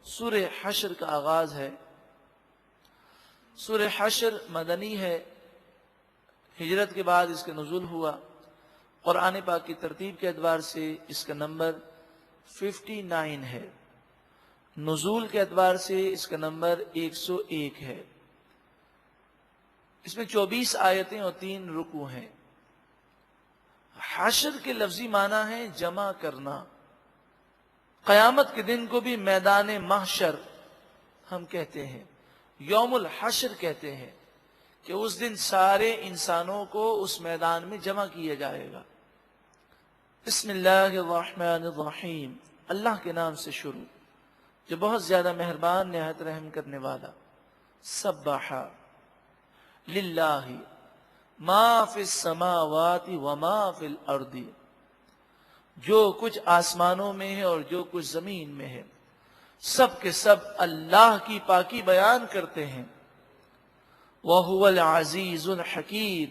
سورہ حشر کا آغاز ہے۔ سورہ حشر مدنی ہے، ہجرت کے بعد اس کا نزول ہوا۔ قرآن پاک کی ترتیب کے اعتبار سے اس کا نمبر 59 ہے، نزول کے اعتبار سے اس کا نمبر 101 ہے۔ اس میں 24 آیتیں اور 3 رکوع ہیں۔ حشر کے لفظی معنی ہے جمع کرنا۔ قیامت کے دن کو بھی میدان محشر ہم کہتے ہیں، یوم الحشر کہتے ہیں، کہ اس دن سارے انسانوں کو اس میدان میں جمع کیا جائے گا۔ بسم اللہ الرحمن الرحیم، اللہ کے نام سے شروع جو بہت زیادہ مہربان نہایت رحم کرنے والا۔ سبح للہ ما فی السماوات وما فی الارض، جو کچھ آسمانوں میں ہے اور جو کچھ زمین میں ہے، سب کے سب اللہ کی پاکی بیان کرتے ہیں۔ وَهُوَ الْعَزِيزُ الْحَكِيمُ،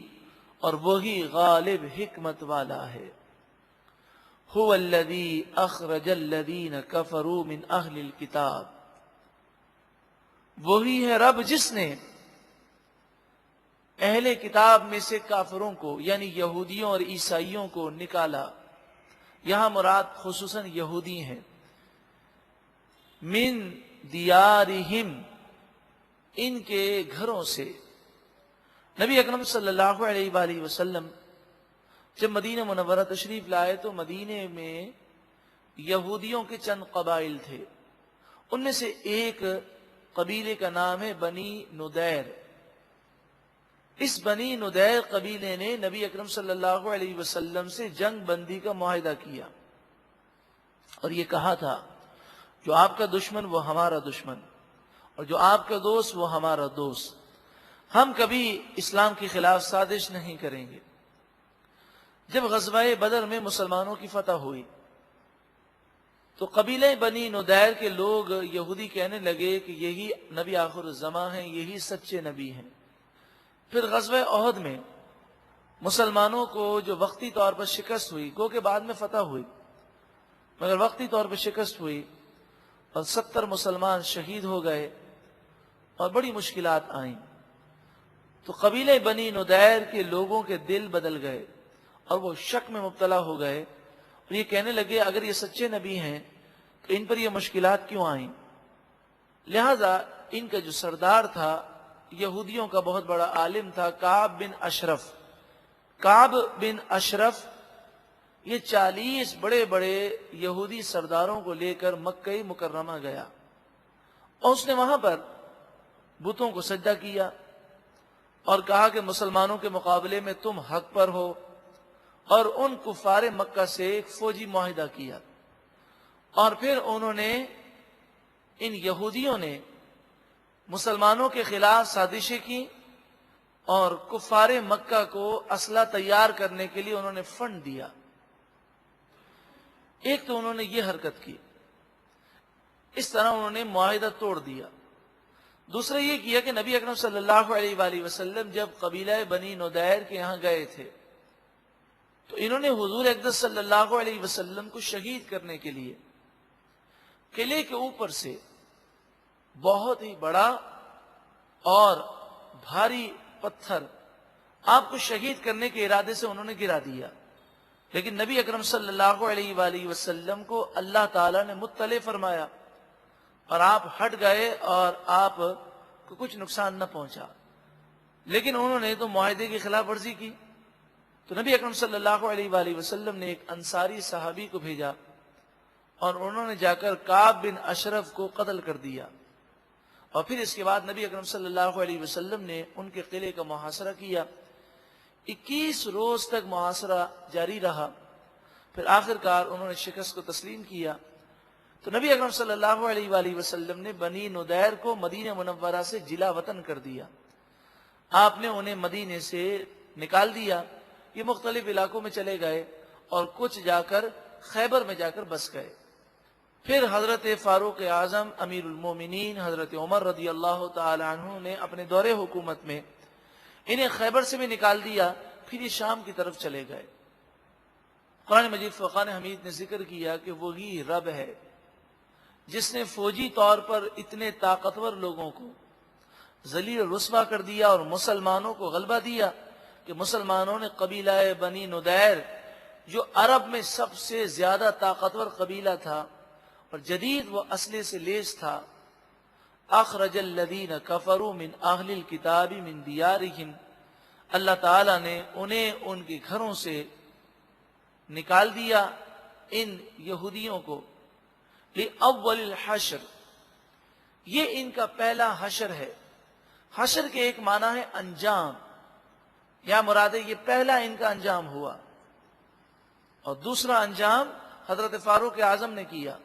اور وہی غالب حکمت والا ہے۔ هُوَ الَّذِي أَخْرَجَ الَّذِينَ كَفَرُوا مِنْ أَهْلِ الْكِتَابِ، وہی ہے رب جس نے اہل کتاب میں سے کافروں کو یعنی یہودیوں اور عیسائیوں کو نکالا۔ یہاں مراد خصوصاً یہودی ہیں۔ من دیارہم، ان کے گھروں سے۔ نبی اکرم صلی اللہ علیہ وآلہ وسلم جب مدینہ منورہ تشریف لائے تو مدینے میں یہودیوں کے چند قبائل تھے۔ ان میں سے ایک قبیلے کا نام ہے بنی نضیر۔ اس بنی نضیر قبیلے نے نبی اکرم صلی اللہ علیہ وسلم سے جنگ بندی کا معاہدہ کیا اور یہ کہا تھا جو آپ کا دشمن وہ ہمارا دشمن اور جو آپ کا دوست وہ ہمارا دوست، ہم کبھی اسلام کے خلاف سازش نہیں کریں گے۔ جب غزوہ بدر میں مسلمانوں کی فتح ہوئی تو قبیلہ بنی نضیر کے لوگ یہودی کہنے لگے کہ یہی نبی آخر الزماں ہیں، یہی سچے نبی ہیں۔ پھر غزوہ احد میں مسلمانوں کو جو وقتی طور پر شکست ہوئی، گو کہ بعد میں فتح ہوئی مگر وقتی طور پر شکست ہوئی اور 70 مسلمان شہید ہو گئے اور بڑی مشکلات آئیں، تو قبیلہ بنی نضیر کے لوگوں کے دل بدل گئے اور وہ شک میں مبتلا ہو گئے اور یہ کہنے لگے اگر یہ سچے نبی ہیں تو ان پر یہ مشکلات کیوں آئیں۔ لہذا ان کا جو سردار تھا، یہودیوں کا بہت بڑا عالم تھا، کعب بن اشرف۔ کعب بن اشرف یہ 40 بڑے بڑے یہودی سرداروں کو لے کر مکہ مکرمہ گیا اور اس نے وہاں پر بتوں کو سجدہ کیا اور کہا کہ مسلمانوں کے مقابلے میں تم حق پر ہو، اور ان کفار مکہ سے ایک فوجی معاہدہ کیا۔ اور پھر انہوں نے ان یہودیوں نے مسلمانوں کے خلاف سازشیں کی اور کفار مکہ کو اسلحہ تیار کرنے کے لیے انہوں نے فنڈ دیا۔ ایک تو انہوں نے یہ حرکت کی، اس طرح انہوں نے معاہدہ توڑ دیا۔ دوسرا یہ کیا کہ نبی اکرم صلی اللہ علیہ وآلہ وسلم جب قبیلہ بنی نضیر کے یہاں گئے تھے تو انہوں نے حضور اقدس صلی اللہ علیہ وسلم کو شہید کرنے کے لیے قلعے کے اوپر سے بہت ہی بڑا اور بھاری پتھر آپ کو شہید کرنے کے ارادے سے انہوں نے گرا دیا، لیکن نبی اکرم صلی اللہ علیہ وآلہ وسلم کو اللہ تعالیٰ نے مطلع فرمایا اور آپ ہٹ گئے اور آپ کو کچھ نقصان نہ پہنچا، لیکن انہوں نے تو معاہدے کی خلاف ورزی کی۔ تو نبی اکرم صلی اللہ علیہ وآلہ وسلم نے ایک انصاری صحابی کو بھیجا اور انہوں نے جا کر کعب بن اشرف کو قتل کر دیا، اور پھر اس کے بعد نبی اکرم صلی اللہ علیہ وسلم نے ان کے قلعے کا محاصرہ کیا۔ 21 روز تک محاصرہ جاری رہا، پھر آخر کار انہوں نے شکست کو تسلیم کیا۔ تو نبی اکرم صلی اللہ علیہ وآلہ وسلم نے بنی نضیر کو مدینہ منورہ سے جلا وطن کر دیا۔ آپ نے انہیں مدینے سے نکال دیا، یہ مختلف علاقوں میں چلے گئے اور کچھ جا کر خیبر میں جا کر بس گئے۔ پھر حضرت فاروق اعظم امیر المومنین حضرت عمر رضی اللہ تعالی عنہ نے اپنے دور حکومت میں انہیں خیبر سے بھی نکال دیا، پھر یہ شام کی طرف چلے گئے۔ قرآن مجید فرقان حمید نے ذکر کیا کہ وہی رب ہے جس نے فوجی طور پر اتنے طاقتور لوگوں کو ذلیل و رسوا کر دیا اور مسلمانوں کو غلبہ دیا کہ مسلمانوں نے قبیلہ بنی نضیر، جو عرب میں سب سے زیادہ طاقتور قبیلہ تھا اور جدید و اسلحے سے لیس تھا، اخرج الذین کفروا من اہل الکتاب من دیارہم، اللہ تعالیٰ نے انہیں ان کے گھروں سے نکال دیا، ان یہودیوں کو، لأول الحشر، یہ ان کا پہلا حشر ہے۔ حشر کے ایک معنی ہے انجام، یا مراد ہے یہ پہلا ان کا انجام ہوا، اور دوسرا انجام حضرت فاروق اعظم نے کیا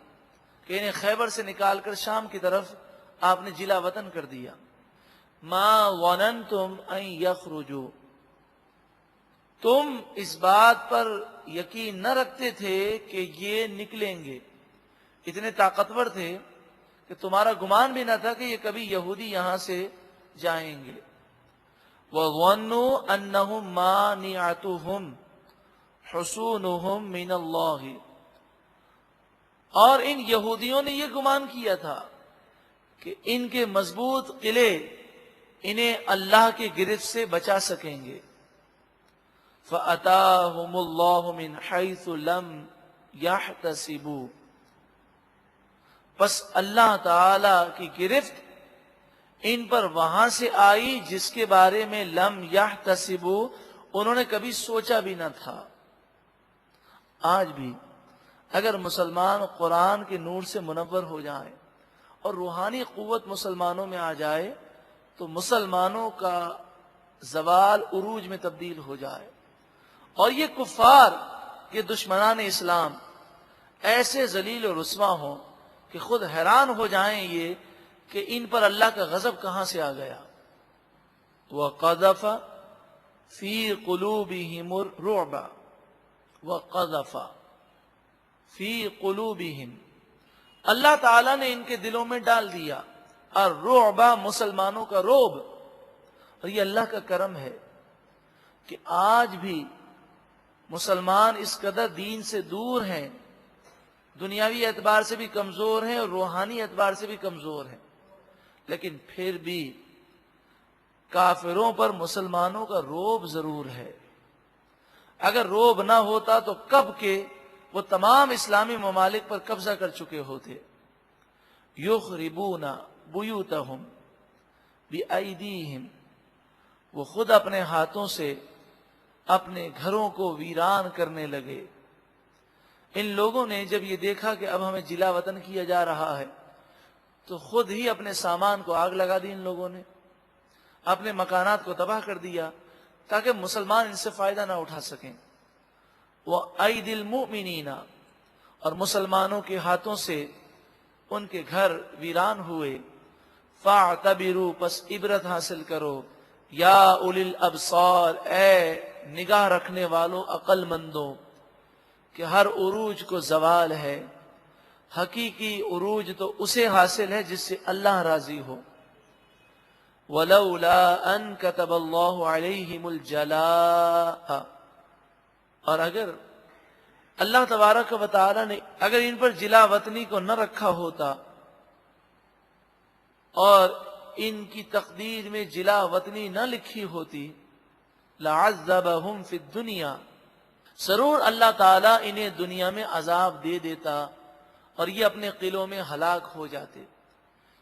کہ انہیں خیبر سے نکال کر شام کی طرف آپ نے جلا وطن کر دیا۔ ما ظننتم ان یخرجوا، تم اس بات پر یقین نہ رکھتے تھے کہ یہ نکلیں گے، اتنے طاقتور تھے کہ تمہارا گمان بھی نہ تھا کہ یہ کبھی یہودی یہاں سے جائیں گے۔ وَظَنُّوا أَنَّهُمْ مَانِعَتُهُمْ حُصُونُهُمْ مِنَ اللَّهِ، اور ان یہودیوں نے یہ گمان کیا تھا کہ ان کے مضبوط قلعے انہیں اللہ کی گرفت سے بچا سکیں گے۔ فَأَتَاهُمُ اللَّهُ مِنْ حَيْثُ لَمْ يَحْتَسِبُوا، پس اللہ تعالی کی گرفت ان پر وہاں سے آئی جس کے بارے میں لم یحتسبوا، انہوں نے کبھی سوچا بھی نہ تھا۔ آج بھی اگر مسلمان قرآن کے نور سے منور ہو جائیں اور روحانی قوت مسلمانوں میں آ جائے تو مسلمانوں کا زوال عروج میں تبدیل ہو جائے، اور یہ کفار، یہ دشمنان اسلام ایسے ذلیل و رسوا ہوں کہ خود حیران ہو جائیں یہ کہ ان پر اللہ کا غضب کہاں سے آ گیا۔ وَقَذَفَ فِي قُلُوبِهِمُ الرُّعْبَ، وَقَذَفَ فِي قُلُوبِهِمْ، اللہ تعالیٰ نے ان کے دلوں میں ڈال دیا الرعب، مسلمانوں کا روب۔ اور یہ اللہ کا کرم ہے کہ آج بھی مسلمان اس قدر دین سے دور ہیں، دنیاوی اعتبار سے بھی کمزور ہیں اور روحانی اعتبار سے بھی کمزور ہیں، لیکن پھر بھی کافروں پر مسلمانوں کا روب ضرور ہے۔ اگر روب نہ ہوتا تو کب کے وہ تمام اسلامی ممالک پر قبضہ کر چکے ہوتے۔ یخربون بیوتہم بایدیہم، وہ خود اپنے ہاتھوں سے اپنے گھروں کو ویران کرنے لگے۔ ان لوگوں نے جب یہ دیکھا کہ اب ہمیں جلا وطن کیا جا رہا ہے تو خود ہی اپنے سامان کو آگ لگا دی، ان لوگوں نے اپنے مکانات کو تباہ کر دیا تاکہ مسلمان ان سے فائدہ نہ اٹھا سکیں۔ وَأَيْدِي الْمُؤْمِنِينَ، اور مسلمانوں کے ہاتھوں سے ان کے گھر ویران ہوئے۔ فَاعْتَبِرُوا، پس عبرت حاصل کرو، یا اولی الابصار، اے نگاہ رکھنے والوں عقل مندوں، کہ ہر عروج کو زوال ہے، حقیقی عروج تو اسے حاصل ہے جس سے اللہ راضی ہو۔ وَلَوْلَا أَن كَتَبَ اللَّهُ عَلَيْهِمُ الْجَلَاءَ، اور اگر اللہ تبارک و تعالی نے اگر ان پر جلا وطنی کو نہ رکھا ہوتا اور ان کی تقدیر میں جلا وطنی نہ لکھی ہوتی، لَعَذَّبَهُمْ فِي الدُّنْيَا، ضرور اللہ تعالیٰ انہیں دنیا میں عذاب دے دیتا اور یہ اپنے قلعوں میں ہلاک ہو جاتے،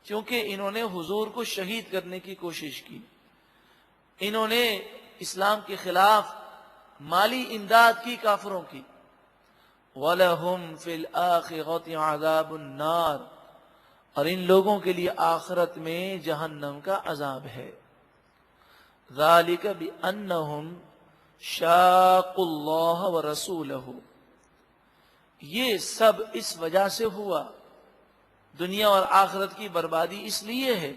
کیونکہ انہوں نے حضور کو شہید کرنے کی کوشش کی، انہوں نے اسلام کے خلاف مالی امداد کی کافروں کی۔ وَلَهُمْ فِي الْآخِرَةِ عَذَابُ النَّارِ، اور ان لوگوں کے لیے آخرت میں جہنم کا عذاب ہے۔ ذَلِكَ بِأَنَّهُمْ شَاقُّوا اللَّهَ وَرَسُولَهُ، یہ سب اس وجہ سے ہوا، دنیا اور آخرت کی بربادی اس لیے ہے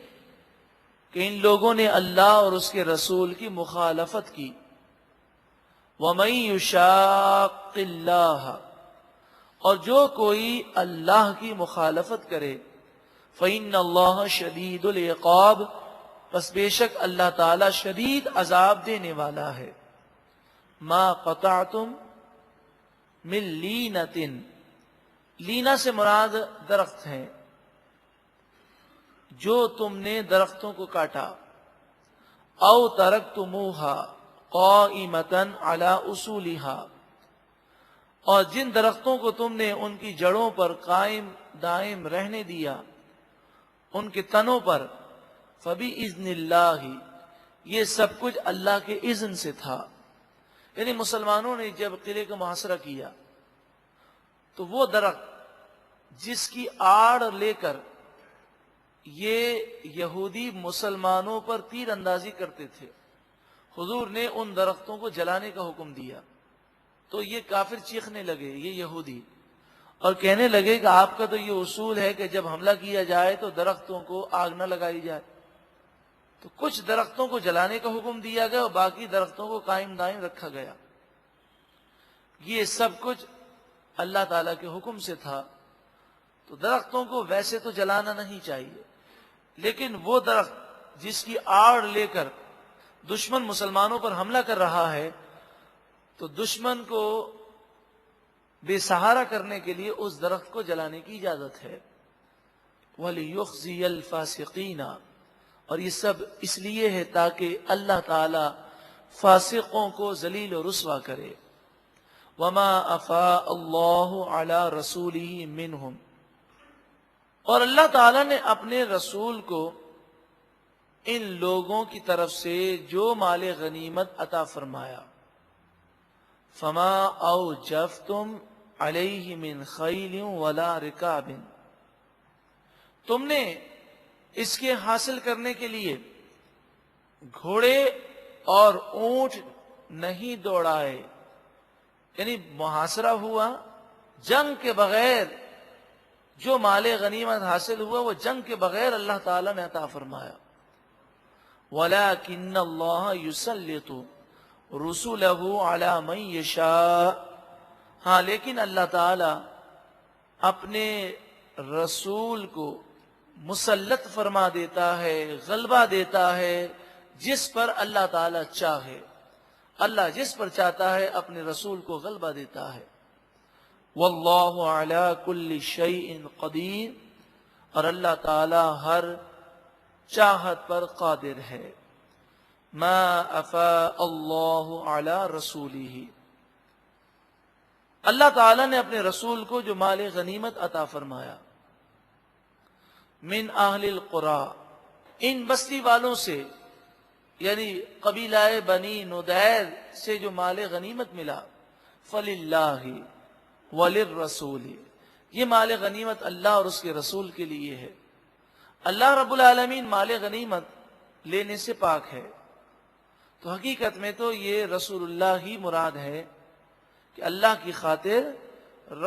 کہ ان لوگوں نے اللہ اور اس کے رسول کی مخالفت کی۔ وَمَن يُشَاقِّ اللَّهَ، اور جو کوئی اللہ کی مخالفت کرے، فَإِنَّ اللَّهَ شَدِيدُ الْعِقَابِ، پس بے شک اللہ تعالی شدید عذاب دینے والا ہے۔ مَا قَطَعْتُم مِّن لِینَةٍ، لینا سے مراد درخت ہیں، جو تم نے درختوں کو کاٹا، او ترکتموہا قائمۃ علی اصولہا، اور جن درختوں کو تم نے ان کی جڑوں پر قائم دائم رہنے دیا، ان کے تنوں پر، فبإذن اللہ، یہ سب کچھ اللہ کے اذن سے تھا۔ یعنی مسلمانوں نے جب قلعے کا محاصرہ کیا تو وہ درخت جس کی آڑ لے کر یہ یہودی مسلمانوں پر تیر اندازی کرتے تھے، حضور نے ان درختوں کو جلانے کا حکم دیا، تو یہ کافر چیخنے لگے، یہ یہودی، اور کہنے لگے کہ آپ کا تو یہ اصول ہے کہ جب حملہ کیا جائے تو درختوں کو آگ نہ لگائی جائے، تو کچھ درختوں کو جلانے کا حکم دیا گیا اور باقی درختوں کو قائم دائم رکھا گیا۔ یہ سب کچھ اللہ تعالیٰ کے حکم سے تھا۔ تو درختوں کو ویسے تو جلانا نہیں چاہیے، لیکن وہ درخت جس کی آڑ لے کر دشمن مسلمانوں پر حملہ کر رہا ہے، تو دشمن کو بے سہارا کرنے کے لیے اس درخت کو جلانے کی اجازت ہے۔ وَلِيُخْزِيَ الْفَاسِقِينَ، اور یہ سب اس لیے ہے تاکہ اللہ تعالی فاسقوں کو ذلیل و رسوا کرے۔ وَمَا أَفَاءَ اللَّهُ عَلَى رَسُولِهِ مِنْهُمْ، اور اللہ تعالیٰ نے اپنے رسول کو ان لوگوں کی طرف سے جو مال غنیمت عطا فرمایا، فما اوجفتم علیہ من خیل ولا رکاب، تم نے اس کے حاصل کرنے کے لیے گھوڑے اور اونٹ نہیں دوڑائے، یعنی محاصرہ ہوا جنگ کے بغیر، جو مال غنیمت حاصل ہوا وہ جنگ کے بغیر اللہ تعالیٰ نے عطا فرمایا۔ وَلَكِنَّ اللَّهَ يُسَلِّطُ رُسُلَهُ عَلَى مَن يَشَاءُ، ہاں لیکن اللہ تعالیٰ اپنے رسول کو مسلط فرما دیتا ہے، غلبہ دیتا ہے جس پر اللہ تعالیٰ چاہے۔ اللہ جس پر چاہتا ہے اپنے رسول کو غلبہ دیتا ہے۔ واللہ علی کل شیء قدیر، اور اللہ تعالی ہر چاہت پر قادر ہے۔ ما افاء اللہ علی رسولہ، اللہ تعالی نے اپنے رسول کو جو مال غنیمت عطا فرمایا، من اہل القری، ان بستی والوں سے، یعنی قبیلہ بنی نضیر سے جو مال غنیمت ملا، فللہ وللرسول، یہ مال غنیمت اللہ اور اس کے رسول کے لیے ہے۔ اللہ رب العالمین مال غنیمت لینے سے پاک ہے، تو حقیقت میں تو یہ رسول اللہ ہی مراد ہے کہ اللہ کی خاطر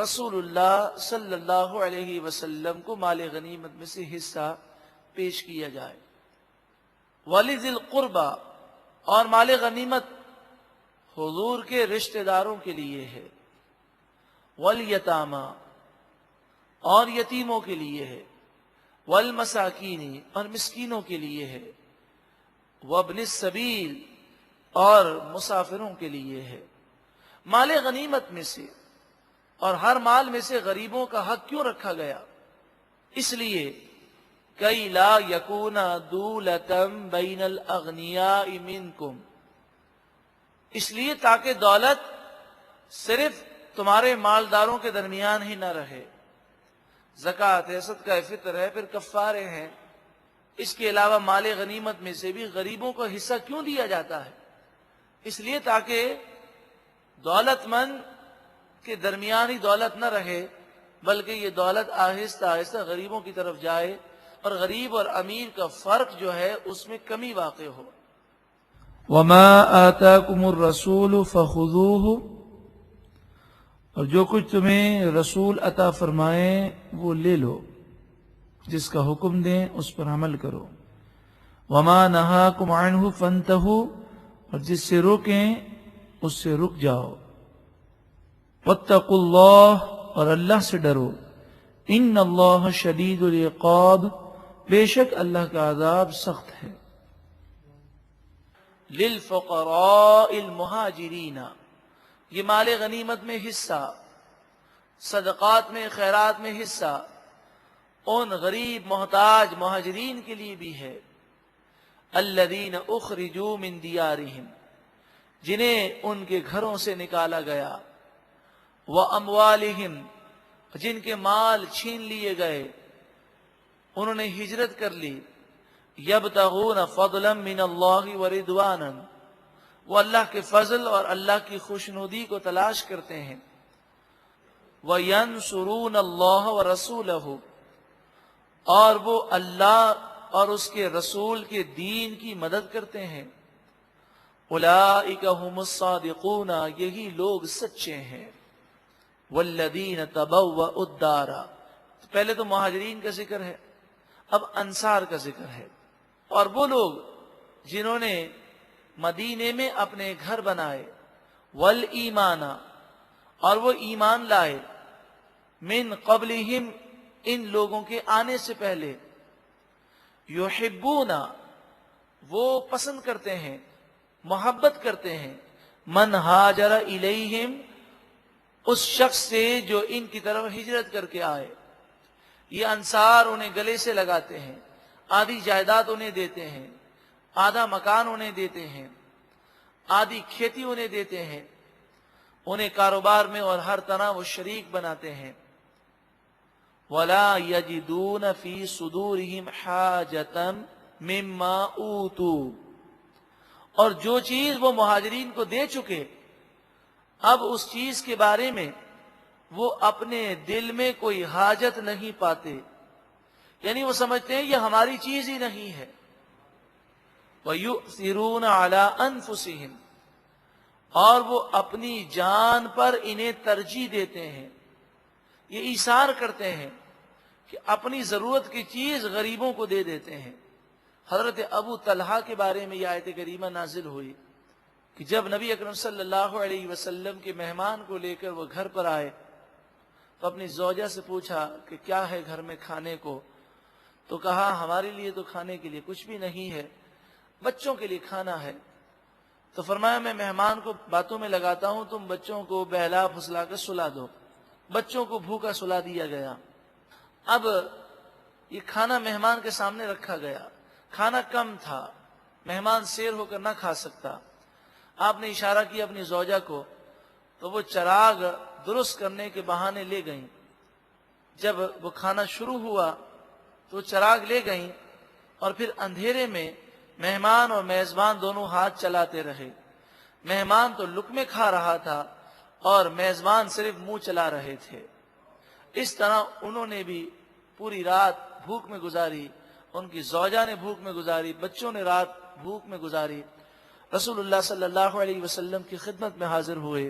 رسول اللہ صلی اللہ علیہ وسلم کو مال غنیمت میں سے حصہ پیش کیا جائے۔ وَلِذِي الْقُرْبَى، اور مال غنیمت حضور کے رشتہ داروں کے لیے ہے۔ وَالْيَتَامَى، اور یتیموں کے لیے ہے۔ وَالْمَسَاكِينِ، اور مسکینوں کے لیے ہے۔ وَابْنِ السَّبِيلِ، اور مسافروں کے لیے ہے۔ مال غنیمت میں سے اور ہر مال میں سے غریبوں کا حق کیوں رکھا گیا؟ اس لیے کَإِ لَا يَكُونَ دُولَةً بَيْنَ الْأَغْنِيَاءِ مِنْكُمْ، اس لیے تاکہ دولت صرف تمہارے مالداروں کے درمیان ہی نہ رہے۔ زکوٰۃ ہے، صدقہ فطر ہے، پھر کفارے ہیں، اس کے علاوہ مال غنیمت میں سے بھی غریبوں کو حصہ کیوں دیا جاتا ہے؟ اس لیے تاکہ دولت مند کے درمیان ہی دولت نہ رہے، بلکہ یہ دولت آہستہ آہستہ غریبوں کی طرف جائے اور غریب اور امیر کا فرق جو ہے اس میں کمی واقع ہو۔ وَمَا آتَاكُمُ الرَّسُولُ فَخُذُوهُ، اور جو کچھ تمہیں رسول عطا فرمائیں وہ لے لو، جس کا حکم دیں اس پر عمل کرو۔ وَمَا نَهَاكُمْ عَنْهُ فَانْتَهُوا، اور جس سے روکیں اس سے رک جاؤ۔ وَاتَّقُوا اللَّهَ، اور اللہ سے ڈرو۔ إِنَّ اللَّهَ شَدِيدُ الْعِقَابِ، بے شک اللہ کا عذاب سخت ہے۔ لِلْفُقَرَاءِ الْمُهَاجِرِينَ، یہ مال غنیمت میں حصہ، صدقات میں، خیرات میں حصہ ان غریب محتاج مہاجرین کے لیے بھی ہے، الذین اخرجوا من دیارہم، جنہیں ان کے گھروں سے نکالا گیا، واموالہم، جن کے مال چھین لیے گئے، انہوں نے ہجرت کر لی، یبتغون فضلا من اللہ ورضوانا، وہ اللہ کے فضل اور اللہ کی خوشنودی کو تلاش کرتے ہیں، وینصرون اللہ ورسولہ، اور وہ اللہ اور اس کے رسول کے دین کی مدد کرتے ہیں، اولئک هم الصادقون، یہی لوگ سچے ہیں، والذین تبوؤا الدار، پہلے تو مہاجرین کا ذکر ہے، اب انصار کا ذکر ہے، اور وہ لوگ جنہوں نے مدینے میں اپنے گھر بنائے، والایمان، اور وہ ایمان لائے، من قبلہم، ان لوگوں کے آنے سے پہلے، یحبون، وہ پسند کرتے ہیں، محبت کرتے ہیں، من ہاجر الیہم، اس شخص سے جو ان کی طرف ہجرت کر کے آئے، یہ انصار انہیں گلے سے لگاتے ہیں، آدھی جائیداد انہیں دیتے ہیں، آدھا مکان انہیں دیتے ہیں، آدھی کھیتی انہیں دیتے ہیں، انہیں کاروبار میں اور ہر طرح وہ شریک بناتے ہیں، وَلَا يَجِدُونَ فِي صُدُورِهِمْ حَاجَةً مِّمَّا أُوتُوا، اور جو چیز وہ مہاجرین کو دے چکے، اب اس چیز کے بارے میں وہ اپنے دل میں کوئی حاجت نہیں پاتے، یعنی وہ سمجھتے ہیں یہ ہماری چیز ہی نہیں ہے، وَيُؤْثِرُونَ عَلَىٰ أَنفُسِهِمْ، اور وہ اپنی جان پر انہیں ترجیح دیتے ہیں، یہ ایثار کرتے ہیں کہ اپنی ضرورت کی چیز غریبوں کو دے دیتے ہیں۔ حضرت ابو طلحہ کے بارے میں یہ آیت کریمہ نازل ہوئی کہ جب نبی اکرم صلی اللہ علیہ وسلم کے مہمان کو لے کر وہ گھر پر آئے تو اپنی زوجہ سے پوچھا کہ کیا ہے گھر میں کھانے کو، تو کہا ہمارے لیے تو کھانے کے لیے کچھ بھی نہیں ہے، بچوں کے لیے کھانا ہے۔ تو فرمایا میں مہمان کو باتوں میں لگاتا ہوں، تم بچوں کو بہلا پھسلا کر سلا دو۔ بچوں کو بھوکا سلا دیا گیا۔ اب یہ کھانا مہمان کے سامنے رکھا گیا، کھانا کم تھا، مہمان سیر ہو کر نہ کھا سکتا۔ آپ نے اشارہ کیا اپنی زوجہ کو، تو وہ چراغ درست کرنے کے بہانے لے گئیں۔ جب وہ کھانا شروع ہوا تو چراغ لے گئیں، اور پھر اندھیرے میں مہمان اور میزبان دونوں ہاتھ چلاتے رہے۔ مہمان تو لقمے کھا رہا تھا اور میزبان صرف منہ چلا رہے تھے۔ اس طرح انہوں نے بھی پوری رات بھوک میں گزاری، ان کی زوجہ نے بھوک میں گزاری، بچوں نے رات بھوک میں گزاری۔ رسول اللہ صلی اللہ علیہ وسلم کی خدمت میں حاضر ہوئے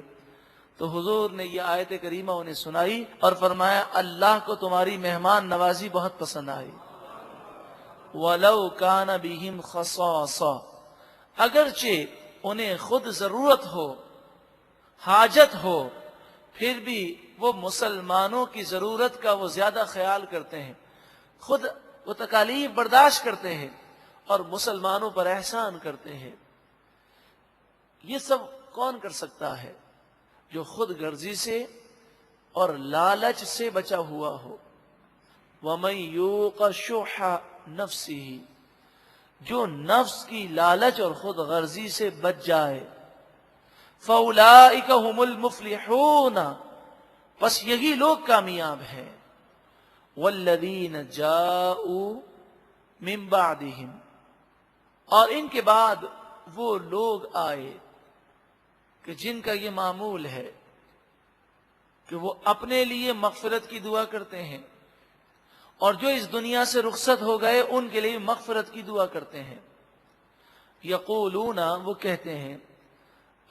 تو حضور نے یہ آیت کریمہ انہیں سنائی اور فرمایا اللہ کو تمہاری مہمان نوازی بہت پسند آئی۔ وَلَوْ كَانَ بِهِمْ خَصَاصَةٌ، اگرچہ انہیں خود ضرورت ہو، حاجت ہو، پھر بھی وہ مسلمانوں کی ضرورت کا وہ زیادہ خیال کرتے ہیں، خود وہ تکالیف برداشت کرتے ہیں اور مسلمانوں پر احسان کرتے ہیں۔ یہ سب کون کر سکتا ہے؟ جو خود غرضی سے اور لالچ سے بچا ہوا ہو۔ وَمَن يُوقَ شُحَّ نَفْسِهِ، جو نفس کی لالچ اور خود غرضی سے بچ جائے، فَأُولَئِكَ هُمُ الْمُفْلِحُونَ، بس یہی لوگ کامیاب ہیں۔ وَالَّذِينَ جَاءُوا مِن بَعْدِهِمْ، اور ان کے بعد وہ لوگ آئے کہ جن کا یہ معمول ہے کہ وہ اپنے لیے مغفرت کی دعا کرتے ہیں، اور جو اس دنیا سے رخصت ہو گئے ان کے لیے مغفرت کی دعا کرتے ہیں۔ یقولون، وہ کہتے ہیں،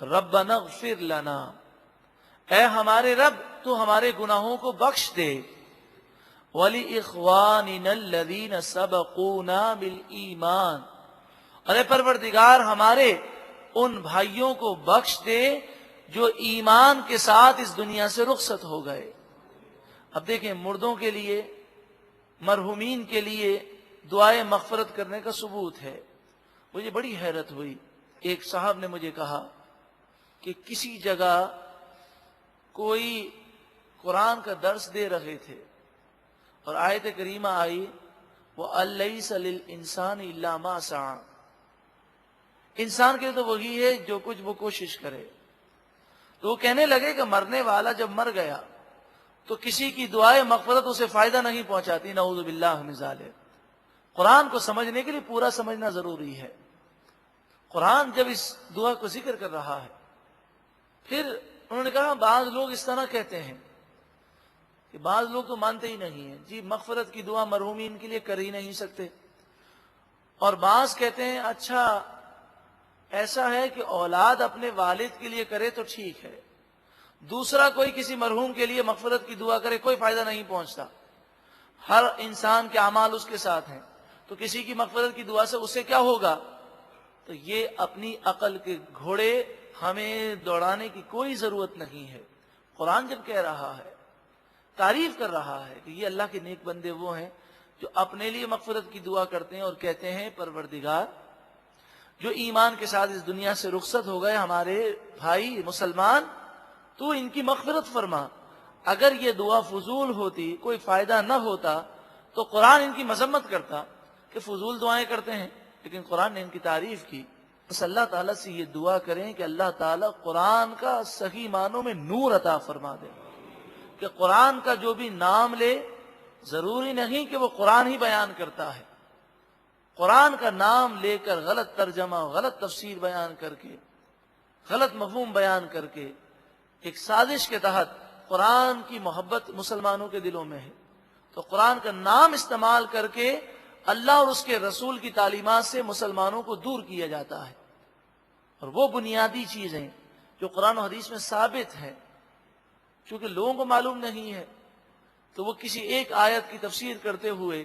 ربنا اغفر لنا، اے ہمارے رب تو ہمارے گناہوں کو بخش دے، وَلِإِخْوَانِنَا الَّذِينَ سَبَقُونَا بِالْإِيمَانِ، اے پروردگار ہمارے ان بھائیوں کو بخش دے جو ایمان کے ساتھ اس دنیا سے رخصت ہو گئے۔ اب دیکھیں مردوں کے لیے، مرحومین کے لیے دعائے مغفرت کرنے کا ثبوت ہے۔ مجھے بڑی حیرت ہوئی، ایک صاحب نے مجھے کہا کہ کسی جگہ کوئی قرآن کا درس دے رہے تھے اور آیت کریمہ آئی وَأَلَّيْسَ لِلْإِنسَانِ إِلَّا مَا سَعَى، انسان کے لیے تو وہی ہے جو کچھ وہ کوشش کرے. تو وہ کہنے لگے کہ مرنے والا جب مر گیا تو کسی کی دعائے مغفرت اسے فائدہ نہیں پہنچاتی. نعوذ باللہ من ذالک. قرآن کو سمجھنے کے لیے پورا سمجھنا ضروری ہے. قرآن جب اس دعا کو ذکر کر رہا ہے، پھر انہوں نے کہا بعض لوگ اس طرح کہتے ہیں کہ بعض لوگ تو مانتے ہی نہیں ہیں جی مغفرت کی دعا مرحومین کے لیے کر ہی نہیں سکتے، اور بعض کہتے ہیں اچھا ایسا ہے کہ اولاد اپنے والد کے لیے کرے تو ٹھیک ہے، دوسرا کوئی کسی مرحوم کے لیے مغفرت کی دعا کرے کوئی فائدہ نہیں پہنچتا، ہر انسان کے اعمال اس کے ساتھ ہیں، تو کسی کی مغفرت کی دعا سے اسے کیا ہوگا؟ تو یہ اپنی عقل کے گھوڑے ہمیں دوڑانے کی کوئی ضرورت نہیں ہے. قرآن جب کہہ رہا ہے، تعریف کر رہا ہے کہ یہ اللہ کے نیک بندے وہ ہیں جو اپنے لیے مغفرت کی دعا کرتے ہیں اور کہتے ہیں پروردگار جو ایمان کے ساتھ اس دنیا سے رخصت ہو گئے ہمارے بھائی مسلمان، تو ان کی مغفرت فرما. اگر یہ دعا فضول ہوتی، کوئی فائدہ نہ ہوتا، تو قرآن ان کی مذمت کرتا کہ فضول دعائیں کرتے ہیں، لیکن قرآن نے ان کی تعریف کی. بس اللہ تعالیٰ سے یہ دعا کریں کہ اللہ تعالیٰ قرآن کا صحیح معنوں میں نور عطا فرما دے، کہ قرآن کا جو بھی نام لے ضروری نہیں کہ وہ قرآن ہی بیان کرتا ہے. قرآن کا نام لے کر غلط ترجمہ، غلط تفسیر بیان کر کے، غلط مفہوم بیان کر کے، ایک سازش کے تحت قرآن کی محبت مسلمانوں کے دلوں میں ہے، تو قرآن کا نام استعمال کر کے اللہ اور اس کے رسول کی تعلیمات سے مسلمانوں کو دور کیا جاتا ہے. اور وہ بنیادی چیزیں جو قرآن و حدیث میں ثابت ہیں، چونکہ لوگوں کو معلوم نہیں ہے تو وہ کسی ایک آیت کی تفسیر کرتے ہوئے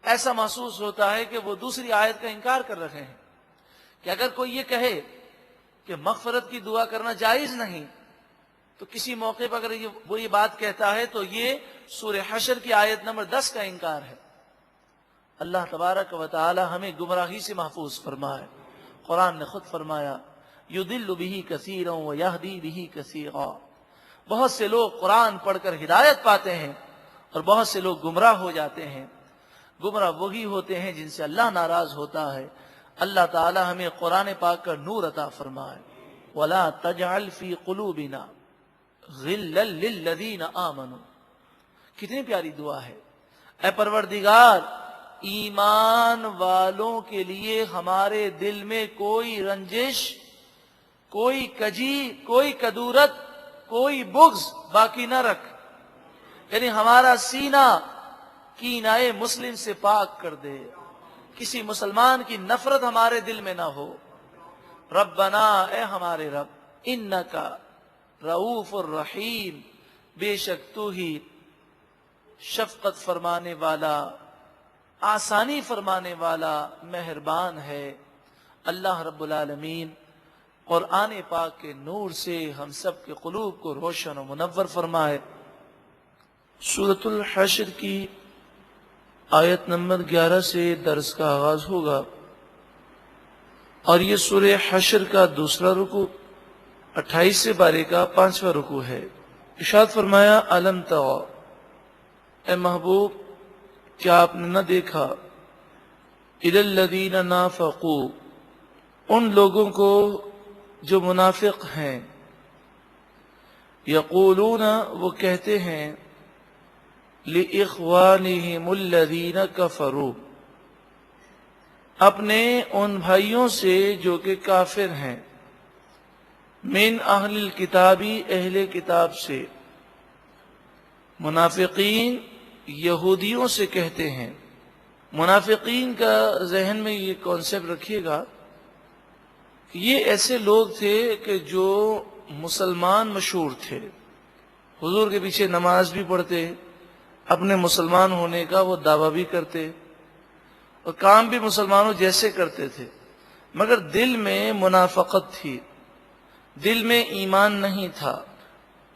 ایسا محسوس ہوتا ہے کہ وہ دوسری آیت کا انکار کر رہے ہیں. کہ اگر کوئی یہ کہے کہ مغفرت کی دعا کرنا جائز نہیں، تو کسی موقع پر اگر وہ یہ بات کہتا ہے تو یہ سورہ حشر کی آیت نمبر 10 کا انکار ہے. اللہ تبارک و تعالی ہمیں گمراہی سے محفوظ فرمائے. قرآن نے خود فرمایا یضل بہ کثیرا ویہدی بہ کثیرا. بہت سے لوگ قرآن پڑھ کر ہدایت پاتے ہیں اور بہت سے لوگ گمراہ ہو جاتے ہیں. گمراہ وہی ہوتے ہیں جن سے اللہ ناراض ہوتا ہے. اللہ تعالی ہمیں قرآن پاک کا نور عطا فرمائے. ولا تجعل فی قلوبنا غلا للذین آمنوا. کتنی پیاری دعا ہے. اے پروردگار ایمان والوں کے لیے ہمارے دل میں کوئی رنجش، کوئی کجی، کوئی کدورت، کوئی بغض باقی نہ رکھ. یعنی ہمارا سینہ کینہ مسلم سے پاک کر دے، کسی مسلمان کی نفرت ہمارے دل میں نہ ہو. ربنا، اے ہمارے رب، انکا رؤوف الرحیم، بے شک تو ہی شفقت فرمانے والا، آسانی فرمانے والا، مہربان ہے. اللہ رب العالمین قرآن پاک کے نور سے ہم سب کے قلوب کو روشن و منور فرمائے. سورۃ الحشر کی آیت نمبر 11 سے درس کا آغاز ہوگا، اور یہ سورہ حشر کا دوسرا رکوع 28 سے بارے کا 5واں رکوع ہے. ارشاد فرمایا الم تر، اے محبوب کیا آپ نے نہ دیکھا، الی الذین نافقوا، ان لوگوں کو جو منافق ہیں، یقولون، وہ کہتے ہیں، لإخوانہم الذین کفروا، اپنے ان بھائیوں سے جو کہ کافر ہیں، من اہل الکتابی، اہل کتاب سے. منافقین یہودیوں سے کہتے ہیں. منافقین کا ذہن میں یہ کانسیپٹ رکھیے گا کہ یہ ایسے لوگ تھے کہ جو مسلمان مشہور تھے، حضور کے پیچھے نماز بھی پڑھتے، اپنے مسلمان ہونے کا وہ دعویٰ بھی کرتے اور کام بھی مسلمانوں جیسے کرتے تھے، مگر دل میں منافقت تھی، دل میں ایمان نہیں تھا.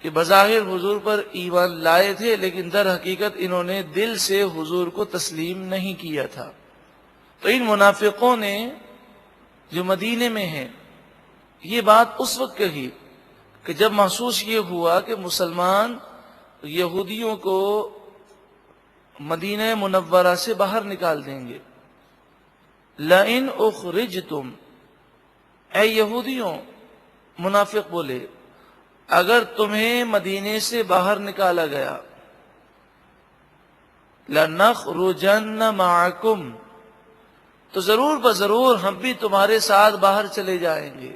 کہ بظاہر حضور پر ایمان لائے تھے لیکن در حقیقت انہوں نے دل سے حضور کو تسلیم نہیں کیا تھا. تو ان منافقوں نے جو مدینے میں ہیں یہ بات اس وقت کہی کہ جب محسوس یہ ہوا کہ مسلمان یہودیوں کو مدینہ منورہ سے باہر نکال دیں گے۔ لَإِنْ أُخْرِجْتُمْ، اے یہودیوں، منافق بولے، اگر تمہیں مدینے سے باہر نکالا گیا، لَنَخْرُجَنَّ مَعَكُمْ، تو ضرور بضرور ہم بھی تمہارے ساتھ باہر چلے جائیں گے،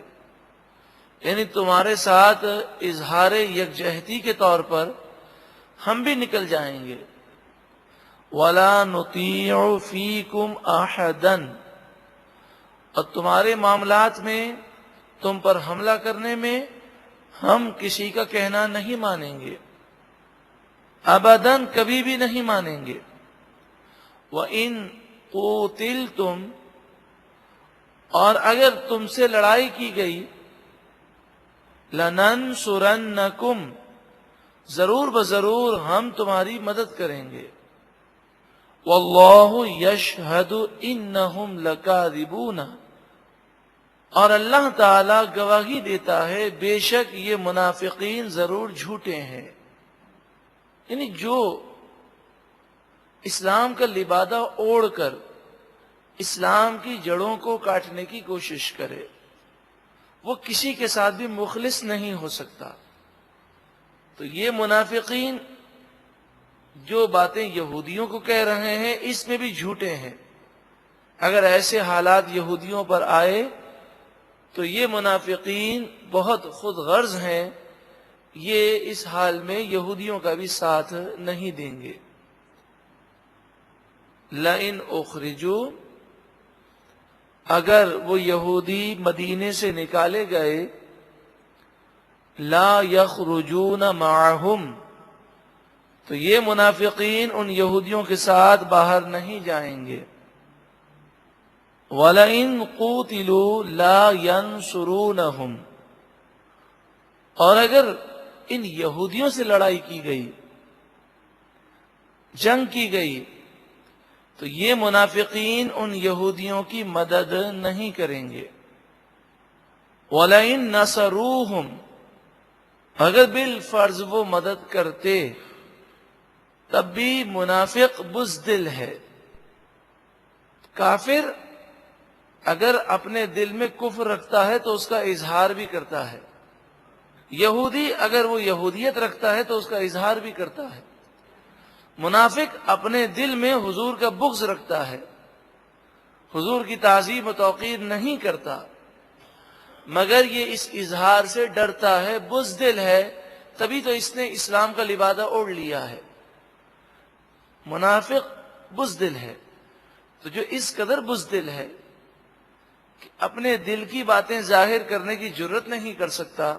یعنی تمہارے ساتھ اظہار یکجہتی کے طور پر ہم بھی نکل جائیں گے۔ وَلَا نُطِيعُ فِيكُمْ أَحَدًا، اور تمہارے معاملات میں، تم پر حملہ کرنے میں ہم کسی کا کہنا نہیں مانیں گے، ابداً، کبھی بھی نہیں مانیں گے۔ وَإِن قُوتِلْتُمْ، اور اگر تم سے لڑائی کی گئی، لَنَنْصُرَنَّكُمْ، ضرور بضرور ہم تمہاری مدد کریں گے۔ وَاللَّهُ يَشْهَدُ إِنَّهُمْ لَكَاذِبُونَ، اور اللہ تعالی گواہی دیتا ہے بے شک یہ منافقین ضرور جھوٹے ہیں۔ یعنی جو اسلام کا لبادہ اوڑھ کر اسلام کی جڑوں کو کاٹنے کی کوشش کرے، وہ کسی کے ساتھ بھی مخلص نہیں ہو سکتا۔ تو یہ منافقین جو باتیں یہودیوں کو کہہ رہے ہیں، اس میں بھی جھوٹے ہیں۔ اگر ایسے حالات یہودیوں پر آئے تو یہ منافقین بہت خود غرض ہیں، یہ اس حال میں یہودیوں کا بھی ساتھ نہیں دیں گے۔ لَإِنْ أُخْرِجُوا، اگر وہ یہودی مدینے سے نکالے گئے، لَا يَخْرُجُونَ مَعَهُمْ، تو یہ منافقین ان یہودیوں کے ساتھ باہر نہیں جائیں گے۔ وَلَئِن قُوتِلُوا لَا يَنْصُرُونَهُمْ، اور اگر ان یہودیوں سے لڑائی کی گئی، جنگ کی گئی، تو یہ منافقین ان یہودیوں کی مدد نہیں کریں گے۔ وَلَئِن نَصَرُوهُمْ، اگر بالفرض وہ مدد کرتے، تب بھی منافق بزدل ہے۔ کافر اگر اپنے دل میں کفر رکھتا ہے تو اس کا اظہار بھی کرتا ہے، یہودی اگر وہ یہودیت رکھتا ہے تو اس کا اظہار بھی کرتا ہے۔ منافق اپنے دل میں حضور کا بغض رکھتا ہے، حضور کی تعظیم و توقیر نہیں کرتا، مگر یہ اس اظہار سے ڈرتا ہے، بزدل ہے، تبھی تو اس نے اسلام کا لبادہ اوڑھ لیا ہے۔ منافق بزدل ہے، تو جو اس قدر بزدل ہے کہ اپنے دل کی باتیں ظاہر کرنے کی جرت نہیں کر سکتا،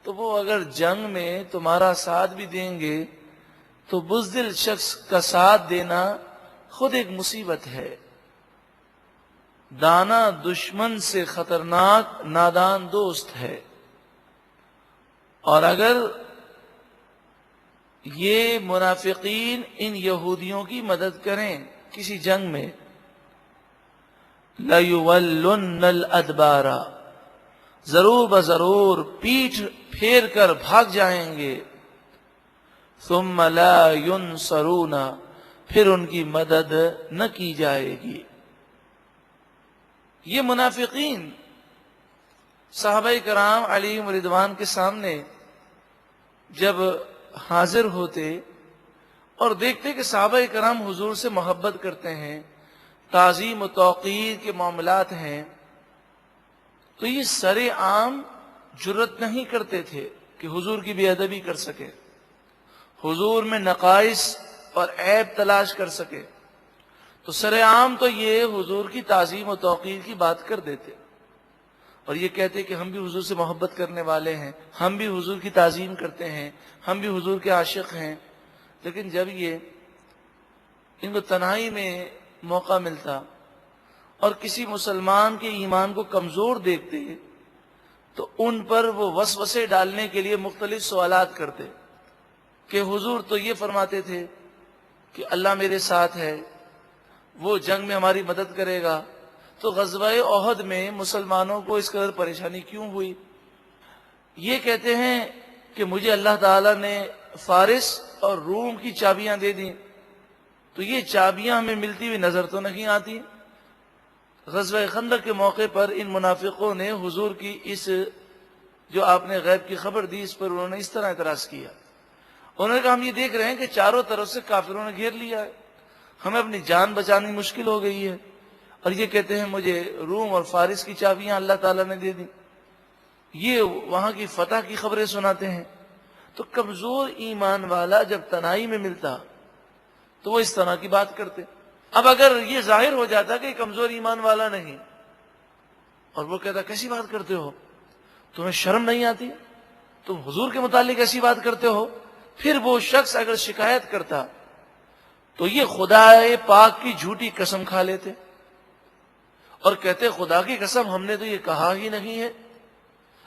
تو وہ اگر جنگ میں تمہارا ساتھ بھی دیں گے تو بزدل شخص کا ساتھ دینا خود ایک مصیبت ہے۔ دانا دشمن سے خطرناک نادان دوست ہے۔ اور اگر یہ منافقین ان یہودیوں کی مدد کریں کسی جنگ میں، لَيُوَلُّنَّ الْأَدْبَارَ، ضرور بضرور پیٹھ پھیر کر بھاگ جائیں گے۔ ثُمَّ لَا يُنصَرُونَ، پھر ان کی مدد نہ کی جائے گی۔ یہ منافقین صحابہ کرام علیہم رضوان کے سامنے جب حاضر ہوتے اور دیکھتے کہ صحابہ کرام حضور سے محبت کرتے ہیں، تعظیم و توقیر کے معاملات ہیں، تو یہ سر عام جرت نہیں کرتے تھے کہ حضور کی بے ادبی کر سکے، حضور میں نقائص اور عیب تلاش کر سکے، تو سر عام تو یہ حضور کی تعظیم و توقیر کی بات کر دیتے اور یہ کہتے کہ ہم بھی حضور سے محبت کرنے والے ہیں، ہم بھی حضور کی تعظیم کرتے ہیں، ہم بھی حضور کے عاشق ہیں۔ لیکن جب یہ ان کو تنہائی میں موقع ملتا اور کسی مسلمان کے ایمان کو کمزور دیکھتے تو ان پر وہ وسوسے ڈالنے کے لیے مختلف سوالات کرتے کہ حضور تو یہ فرماتے تھے کہ اللہ میرے ساتھ ہے، وہ جنگ میں ہماری مدد کرے گا، تو غزوہ احد میں مسلمانوں کو اس قدر پریشانی کیوں ہوئی؟ یہ کہتے ہیں کہ مجھے اللہ تعالیٰ نے فارس اور روم کی چابیاں دے دیں، تو یہ چابیاں ہمیں ملتی ہوئی نظر تو نہیں آتی. غزوہ خندق کے موقع پر ان منافقوں نے حضور کی اس جو آپ نے غیب کی خبر دی اس پر انہوں نے اس طرح اعتراض کیا. انہوں نے کہا ہم یہ دیکھ رہے ہیں کہ چاروں طرف سے کافروں نے گھیر لیا ہے, ہمیں اپنی جان بچانی مشکل ہو گئی ہے, اور یہ کہتے ہیں مجھے روم اور فارس کی چابیاں اللہ تعالیٰ نے دے دی, یہ وہاں کی فتح کی خبریں سناتے ہیں. تو کمزور ایمان والا جب تنہائی میں ملتا تو وہ اس طرح کی بات کرتے. اب اگر یہ ظاہر ہو جاتا کہ کمزور ایمان والا نہیں اور وہ کہتا کیسی بات کرتے ہو, تمہیں شرم نہیں آتی, تم حضور کے متعلق ایسی بات کرتے ہو, پھر وہ شخص اگر شکایت کرتا تو یہ خدا پاک کی جھوٹی قسم کھا لیتے اور کہتے خدا کی قسم ہم نے تو یہ کہا ہی نہیں ہے.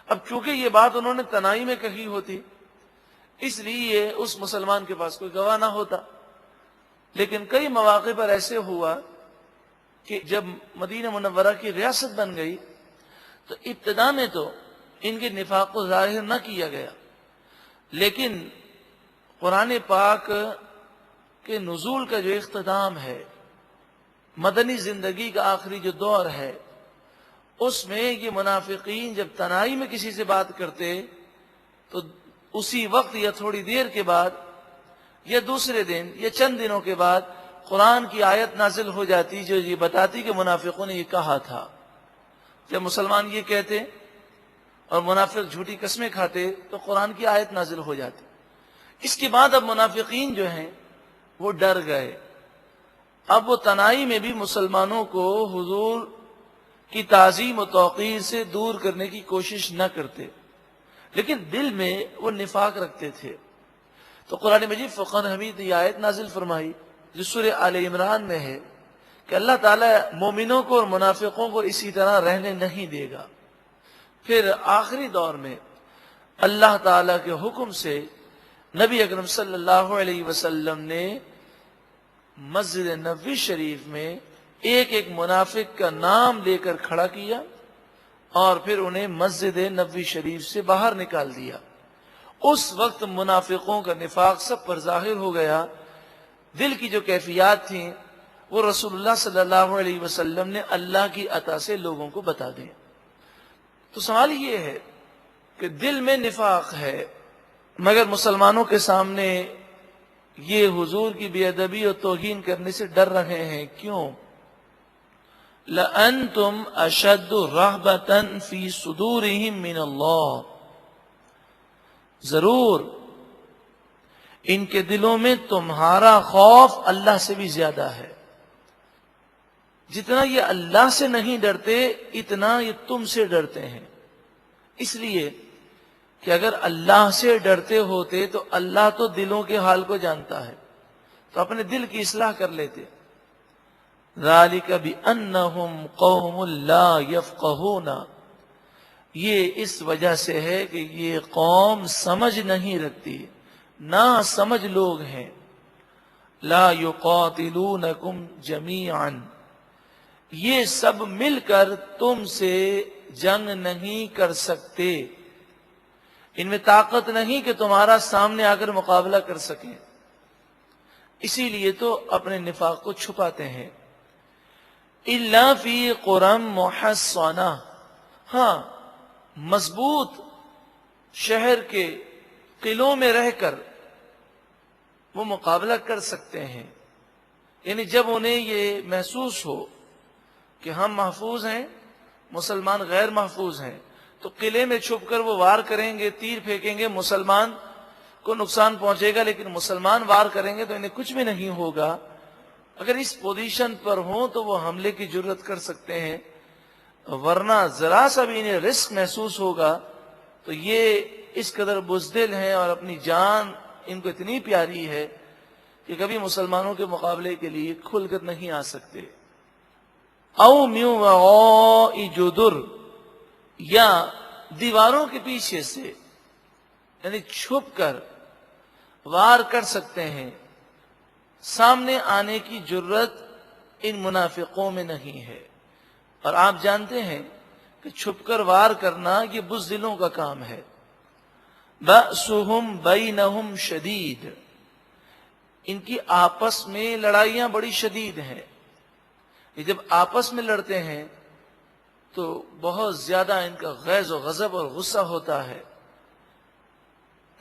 اب چونکہ یہ بات انہوں نے تنہائی میں کہی ہوتی اس لیے اس مسلمان کے پاس کوئی گواہ نہ ہوتا. لیکن کئی مواقع پر ایسے ہوا کہ جب مدینہ منورہ کی ریاست بن گئی تو ابتدا میں تو ان کے نفاق کو ظاہر نہ کیا گیا, لیکن قرآن پاک کے نزول کا جو اختتام ہے, مدنی زندگی کا آخری جو دور ہے, اس میں یہ منافقین جب تنہائی میں کسی سے بات کرتے تو اسی وقت یا تھوڑی دیر کے بعد یا دوسرے دن یا چند دنوں کے بعد قرآن کی آیت نازل ہو جاتی جو یہ بتاتی کہ منافقوں نے یہ کہا تھا. جب مسلمان یہ کہتے اور منافق جھوٹی قسمیں کھاتے تو قرآن کی آیت نازل ہو جاتی. اس کے بعد اب منافقین جو ہیں وہ ڈر گئے, اب وہ تنہائی میں بھی مسلمانوں کو حضور کی تعظیم و توقیر سے دور کرنے کی کوشش نہ کرتے, لیکن دل میں وہ نفاق رکھتے تھے. تو قرآن مجید فرقان حمید یہ آیت نازل فرمائی جو سورہ آل عمران میں ہے کہ اللہ تعالیٰ مومنوں کو اور منافقوں کو اسی طرح رہنے نہیں دے گا. پھر آخری دور میں اللہ تعالیٰ کے حکم سے نبی اکرم صلی اللہ علیہ وسلم نے مسجد نبوی شریف میں ایک ایک منافق کا نام لے کر کھڑا کیا اور پھر انہیں مسجد نبوی شریف سے باہر نکال دیا. اس وقت منافقوں کا نفاق سب پر ظاہر ہو گیا. دل کی جو کیفیات تھیں وہ رسول اللہ صلی اللہ علیہ وسلم نے اللہ کی عطا سے لوگوں کو بتا دیں. تو سوال یہ ہے کہ دل میں نفاق ہے مگر مسلمانوں کے سامنے یہ حضور کی بے ادبی اور توہین کرنے سے ڈر رہے ہیں. کیوں؟ لَأَنْتُمْ أَشَدُّ رَهْبَةً فِي صُدُورِهِمْ مِنَ اللَّهِ, ضرور ان کے دلوں میں تمہارا خوف اللہ سے بھی زیادہ ہے. جتنا یہ اللہ سے نہیں ڈرتے اتنا یہ تم سے ڈرتے ہیں. اس لیے کہ اگر اللہ سے ڈرتے ہوتے تو اللہ تو دلوں کے حال کو جانتا ہے, تو اپنے دل کی اصلاح کر لیتے. ذَلِكَ بِأَنَّهُمْ قَوْمٌ لَا يَفْقَهُونَ, یہ اس وجہ سے ہے کہ یہ قوم سمجھ نہیں رکھتی, نہ سمجھ لوگ ہیں. لا يقاتلونکم جمیعا, یہ سب مل کر تم سے جنگ نہیں کر سکتے, ان میں طاقت نہیں کہ تمہارا سامنے آ کر مقابلہ کر سکیں. اسی لیے تو اپنے نفاق کو چھپاتے ہیں. الا فی قرى محصنہ, ہاں مضبوط شہر کے قلعوں میں رہ کر وہ مقابلہ کر سکتے ہیں. یعنی جب انہیں یہ محسوس ہو کہ ہم محفوظ ہیں, مسلمان غیر محفوظ ہیں, تو قلعے میں چھپ کر وہ وار کریں گے, تیر پھینکیں گے, مسلمان کو نقصان پہنچے گا لیکن مسلمان وار کریں گے تو انہیں کچھ بھی نہیں ہوگا. اگر اس پوزیشن پر ہوں تو وہ حملے کی جرت کر سکتے ہیں, ورنہ ذرا سا بھی انہیں رسک محسوس ہوگا تو یہ اس قدر بزدل ہیں اور اپنی جان ان کو اتنی پیاری ہے کہ کبھی مسلمانوں کے مقابلے کے لیے کھل کر نہیں آ سکتے. او میو وراء جدر, یا دیواروں کے پیچھے سے یعنی چھپ کر وار کر سکتے ہیں. سامنے آنے کی جرت ان منافقوں میں نہیں ہے. اور آپ جانتے ہیں کہ چھپ کر وار کرنا یہ بزدلوں کا کام ہے. بأسهم بینہم شدید, ان کی آپس میں لڑائیاں بڑی شدید ہیں. یہ جب آپس میں لڑتے ہیں تو بہت زیادہ ان کا غیظ و غضب اور غصہ ہوتا ہے.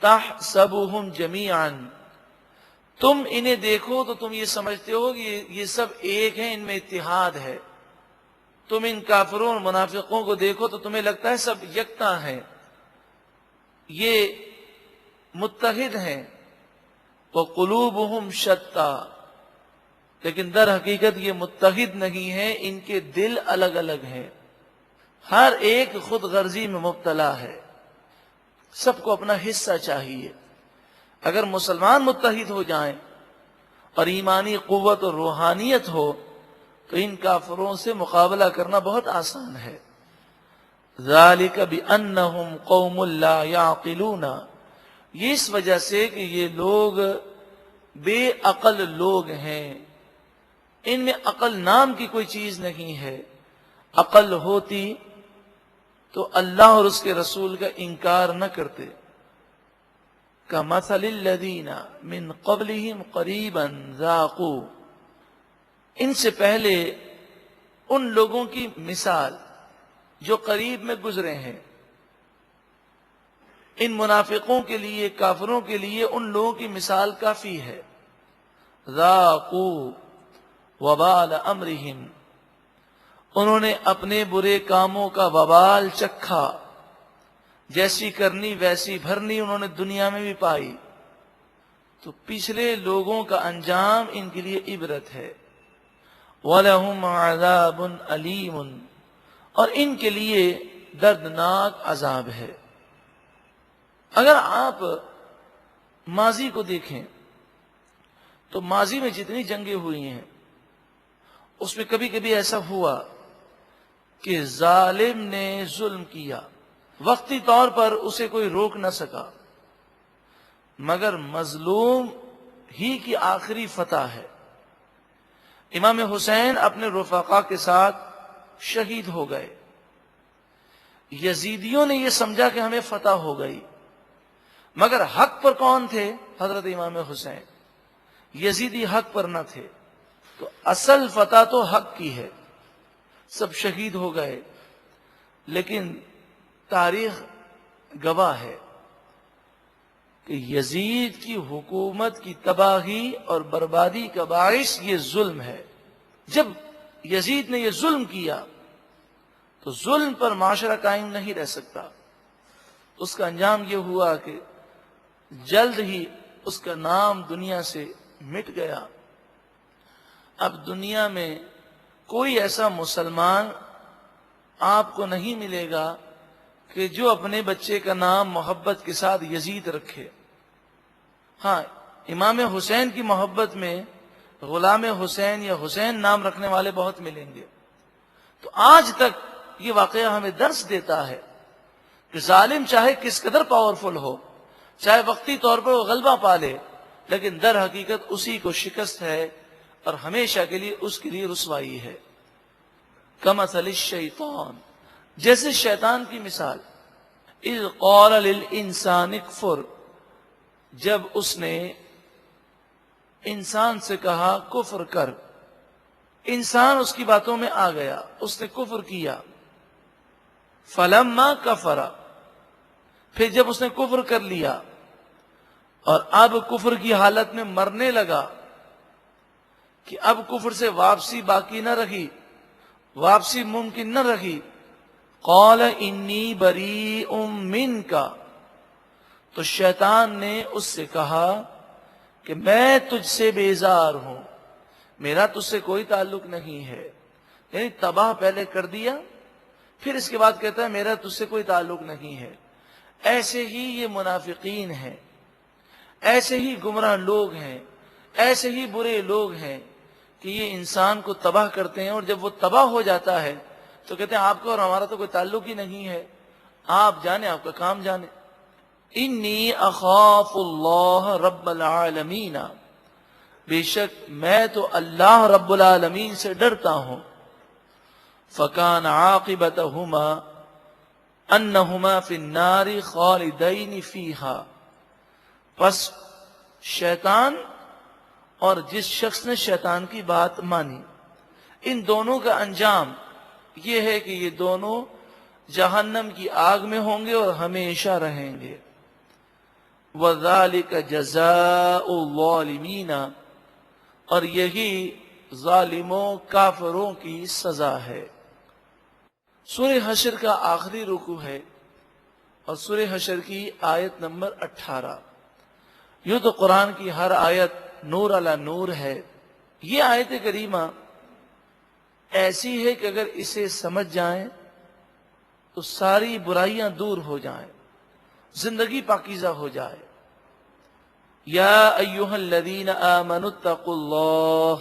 تحسبهم جميعا، تم انہیں دیکھو تو تم یہ سمجھتے ہو کہ یہ سب ایک ہیں، ان میں اتحاد ہے. تم ان کافروں اور منافقوں کو دیکھو تو تمہیں لگتا ہے سب یکتا ہیں، یہ متحد ہیں. وقلوبهم شتى، لیکن در حقیقت یہ متحد نہیں ہیں، ان کے دل الگ الگ ہیں. ہر ایک خود غرضی میں مبتلا ہے، سب کو اپنا حصہ چاہیے. اگر مسلمان متحد ہو جائیں اور ایمانی قوت اور روحانیت ہو تو ان کافروں سے مقابلہ کرنا بہت آسان ہے. ذالک بأنہم قوم لا یعقلون، یہ اس وجہ سے کہ یہ لوگ بے عقل لوگ ہیں، ان میں عقل نام کی کوئی چیز نہیں ہے. عقل ہوتی تو اللہ اور اس کے رسول کا انکار نہ کرتے. کمثل الذین من قبلہم قریبا ذاقوا، ان سے پہلے ان لوگوں کی مثال جو قریب میں گزرے ہیں. ان منافقوں کے لیے، کافروں کے لیے ان لوگوں کی مثال کافی ہے. ذاقوا وبال امرہم، انہوں نے اپنے برے کاموں کا وبال چکھا، جیسی کرنی ویسی بھرنی انہوں نے دنیا میں بھی پائی. تو پچھلے لوگوں کا انجام ان کے لیے عبرت ہے. وَلَهُمْ عَذَابٌ أَلِيمٌ، اور ان کے لیے دردناک عذاب ہے. اگر آپ ماضی کو دیکھیں تو ماضی میں جتنی جنگیں ہوئی ہیں اس میں کبھی کبھی ایسا ہوا کہ ظالم نے ظلم کیا، وقتی طور پر اسے کوئی روک نہ سکا، مگر مظلوم ہی کی آخری فتح ہے. امام حسین اپنے رفقا کے ساتھ شہید ہو گئے. یزیدیوں نے یہ سمجھا کہ ہمیں فتح ہو گئی، مگر حق پر کون تھے؟ حضرت امام حسین. یزیدی حق پر نہ تھے. تو اصل فتح تو حق کی ہے. سب شہید ہو گئے، لیکن تاریخ گواہ ہے کہ یزید کی حکومت کی تباہی اور بربادی کا باعث یہ ظلم ہے. جب یزید نے یہ ظلم کیا تو ظلم پر معاشرہ قائم نہیں رہ سکتا. اس کا انجام یہ ہوا کہ جلد ہی اس کا نام دنیا سے مٹ گیا. اب دنیا میں کوئی ایسا مسلمان آپ کو نہیں ملے گا کہ جو اپنے بچے کا نام محبت کے ساتھ یزید رکھے. ہاں، امام حسین کی محبت میں غلام حسین یا حسین نام رکھنے والے بہت ملیں گے. تو آج تک یہ واقعہ ہمیں درس دیتا ہے کہ ظالم چاہے کس قدر پاورفل ہو، چاہے وقتی طور پر وہ غلبہ پالے، لیکن در حقیقت اسی کو شکست ہے اور ہمیشہ کے لیے اس کے لیے رسوائی ہے. کمثل الشیطان، جیسے شیطان کی مثال. اذ قال للانسان اکفر، جب اس نے انسان سے کہا کفر کر. انسان اس کی باتوں میں آ گیا، اس نے کفر کیا. فلما کفر، پھر جب اس نے کفر کر لیا اور اب کفر کی حالت میں مرنے لگا کہ اب کفر سے واپسی باقی نہ رہی، واپسی ممکن نہ رہی. قال انی بریء منک، تو شیطان نے اس سے کہا کہ میں تجھ سے بیزار ہوں، میرا تجھ سے کوئی تعلق نہیں ہے. یعنی تباہ پہلے کر دیا، پھر اس کے بعد کہتا ہے میرا تجھ سے کوئی تعلق نہیں ہے. ایسے ہی یہ منافقین ہیں، ایسے ہی گمراہ لوگ ہیں، ایسے ہی برے لوگ ہیں کہ یہ انسان کو تباہ کرتے ہیں، اور جب وہ تباہ ہو جاتا ہے تو کہتے ہیں آپ کا اور ہمارا تو کوئی تعلق ہی نہیں ہے، آپ جانے، آپ کا کام جانے. انی اخاف اللہ رب العالمین، بے شک میں تو اللہ رب العالمین سے ڈرتا ہوں. فکان عاقبتہما انہما فی النار خالدین فیہا، پس شیطان اور جس شخص نے شیطان کی بات مانی، ان دونوں کا انجام یہ ہے کہ یہ دونوں جہنم کی آگ میں ہوں گے اور ہمیشہ رہیں گے۔ وَذَلِكَ جَزَاءُ الظَّالِمِينَ، اور یہی ظالموں کافروں کی سزا ہے۔ سورہ حشر کا آخری رکوع ہے اور سورہ حشر کی آیت نمبر 18۔ یوں تو قرآن کی ہر آیت نور علی نور ہے، یہ آیت کریمہ ایسی ہے کہ اگر اسے سمجھ جائیں تو ساری برائیاں دور ہو جائیں، زندگی پاکیزہ ہو جائے۔ یا ایھا الذین آمنوا اتقوا اللہ،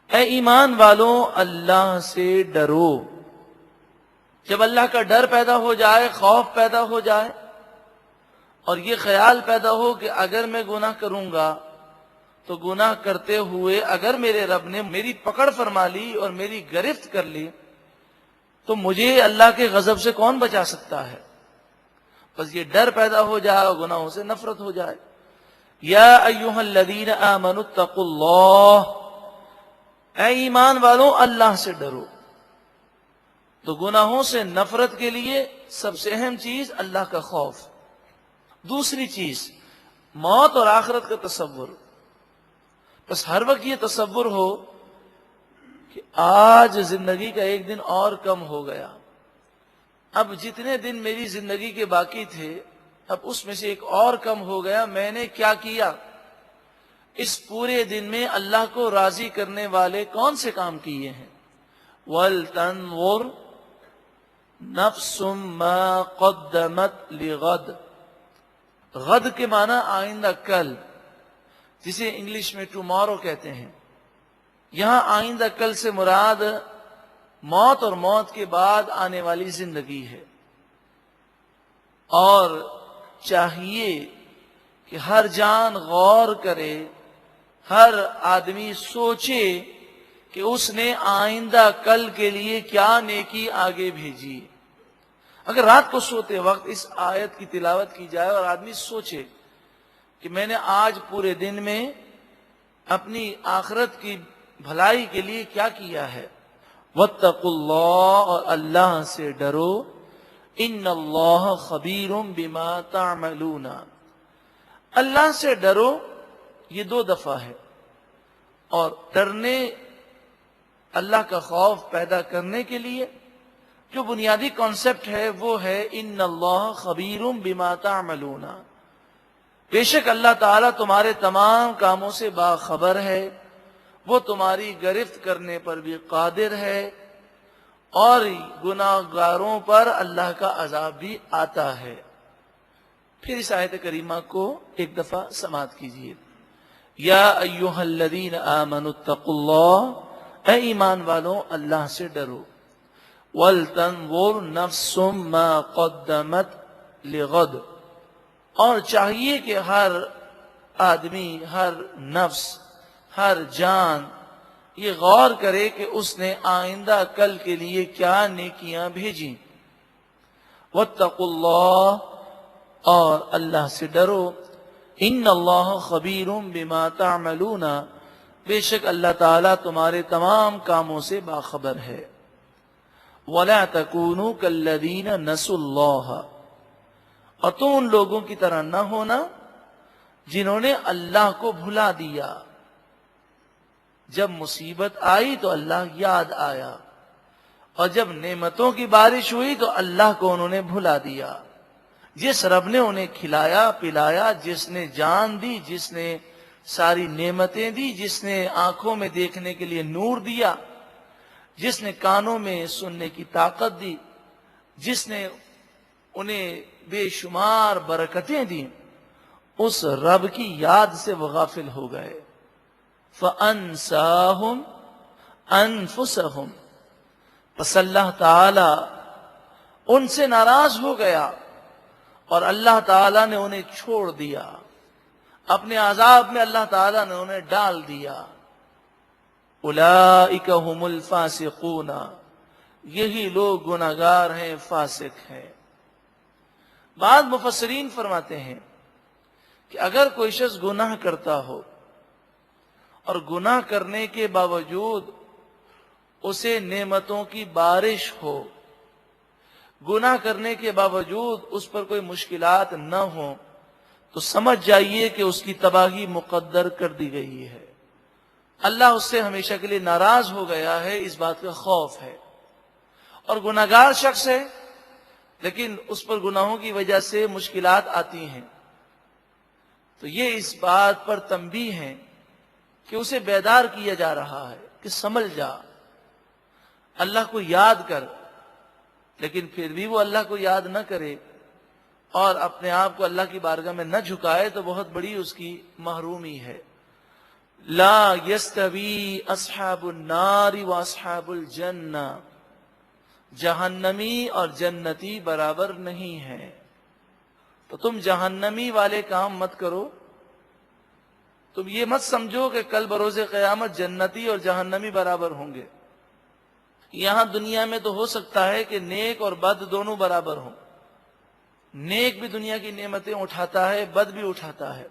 اے ایمان والوں اللہ سے ڈرو۔ جب اللہ کا ڈر پیدا ہو جائے، خوف پیدا ہو جائے اور یہ خیال پیدا ہو کہ اگر میں گناہ کروں گا تو گناہ کرتے ہوئے اگر میرے رب نے میری پکڑ فرما لی اور میری گرفت کر لی تو مجھے اللہ کے غضب سے کون بچا سکتا ہے؟ بس یہ ڈر پیدا ہو جائے اور گناہوں سے نفرت ہو جائے۔ یا ایھا الذین آمنوا اتقوا اللہ، اے ایمان والوں اللہ سے ڈرو۔ تو گناہوں سے نفرت کے لیے سب سے اہم چیز اللہ کا خوف۔ دوسری چیز موت اور آخرت کا تصور۔ بس ہر وقت یہ تصور ہو کہ آج زندگی کا ایک دن اور کم ہو گیا، اب جتنے دن میری زندگی کے باقی تھے اب اس میں سے ایک اور کم ہو گیا، میں نے کیا کیا؟ اس پورے دن میں اللہ کو راضی کرنے والے کون سے کام کیے ہیں؟ وَلْتَنْظُرْ نَفْسٌ مَا قَدَّمَتْ لِغَدْ، غد کے معنی آئندہ کل، جسے انگلش میں ٹمارو کہتے ہیں۔ یہاں آئندہ کل سے مراد موت اور موت کے بعد آنے والی زندگی ہے۔ اور چاہیے کہ ہر جان غور کرے، ہر آدمی سوچے کہ اس نے آئندہ کل کے لیے کیا نیکی آگے بھیجی۔ اگر رات کو سوتے وقت اس آیت کی تلاوت کی جائے اور آدمی سوچے کہ میں نے آج پورے دن میں اپنی آخرت کی بھلائی کے لیے کیا کیا ہے۔ واتقوا اللہ، اور اللہ سے ڈرو۔ ان اللہ خبیر بما تعملون، اللہ سے ڈرو یہ 2 دفعہ ہے، اور ڈرنے اللہ کا خوف پیدا کرنے کے لیے جو بنیادی کانسیپٹ ہے وہ ہے ان اللہ خبیر بما تعملون، بے شک اللہ تعالیٰ تمہارے تمام کاموں سے باخبر ہے، وہ تمہاری گرفت کرنے پر بھی قادر ہے، اور گناہ گاروں پر اللہ کا عذاب بھی آتا ہے۔ پھر اس آیت کریمہ کو ایک دفعہ سماعت کیجیے۔ یا ایھا الذین آمنوا اتقوا اللہ، اے ایمان والوں اللہ سے ڈرو۔ وَلْتَنْظُرْ نَفْسٌ مَا قَدَّمَتْ لِغَدْ، اور چاہیے کہ ہر آدمی، ہر نفس، ہر جان یہ غور کرے کہ اس نے آئندہ کل کے لیے کیا نیکیاں بھیجی۔ واتقوا اللہ، اور اللہ سے ڈرو۔ ان اللہ خبیر بما تعملون، بے شک اللہ تعالیٰ تمہارے تمام کاموں سے باخبر ہے۔ وَلَا تَكُونُوا كَالَّذِينَ نَسُوا اللَّهَ، اور تم ان لوگوں کی طرح نہ ہونا جنہوں نے اللہ کو بھلا دیا۔ جب مصیبت آئی تو اللہ یاد آیا، اور جب نعمتوں کی بارش ہوئی تو اللہ کو انہوں نے بھلا دیا۔ جس رب نے انہیں کھلایا پلایا، جس نے جان دی، جس نے ساری نعمتیں دی، جس نے آنکھوں میں دیکھنے کے لیے نور دیا، جس نے کانوں میں سننے کی طاقت دی، جس نے انہیں بے شمار برکتیں دی، اس رب کی یاد سے وہ غافل ہو گئے۔ فَأَنْسَاهُمْ أَنفُسَهُمْ، پس اللہ تعالی ان سے ناراض ہو گیا اور اللہ تعالی نے انہیں چھوڑ دیا، اپنے عذاب میں اللہ تعالی نے انہیں ڈال دیا۔ اولئک هم الفاسقون، یہی لوگ گناہگار ہیں، فاسق ہیں۔ بعض مفسرین فرماتے ہیں کہ اگر کوئی شخص گناہ کرتا ہو اور گناہ کرنے کے باوجود اسے نعمتوں کی بارش ہو، گناہ کرنے کے باوجود اس پر کوئی مشکلات نہ ہوں، تو سمجھ جائیے کہ اس کی تباہی مقدر کر دی گئی ہے، اللہ اس سے ہمیشہ کے لیے ناراض ہو گیا ہے، اس بات کا خوف ہے۔ اور گناہگار شخص ہے لیکن اس پر گناہوں کی وجہ سے مشکلات آتی ہیں، تو یہ اس بات پر تنبیہ ہے کہ اسے بیدار کیا جا رہا ہے کہ سنبھل جا، اللہ کو یاد کر۔ لیکن پھر بھی وہ اللہ کو یاد نہ کرے اور اپنے آپ کو اللہ کی بارگاہ میں نہ جھکائے تو بہت بڑی اس کی محرومی ہے۔ لا یستوی اصحاب النار و اصحاب الجنہ، جہنمی اور جنتی برابر نہیں ہے، تو تم جہنمی والے کام مت کرو، تم یہ مت سمجھو کہ کل بروز قیامت جنتی اور جہنمی برابر ہوں گے۔ یہاں دنیا میں تو ہو سکتا ہے کہ نیک اور بد دونوں برابر ہوں، نیک بھی دنیا کی نعمتیں اٹھاتا ہے، بد بھی اٹھاتا ہے،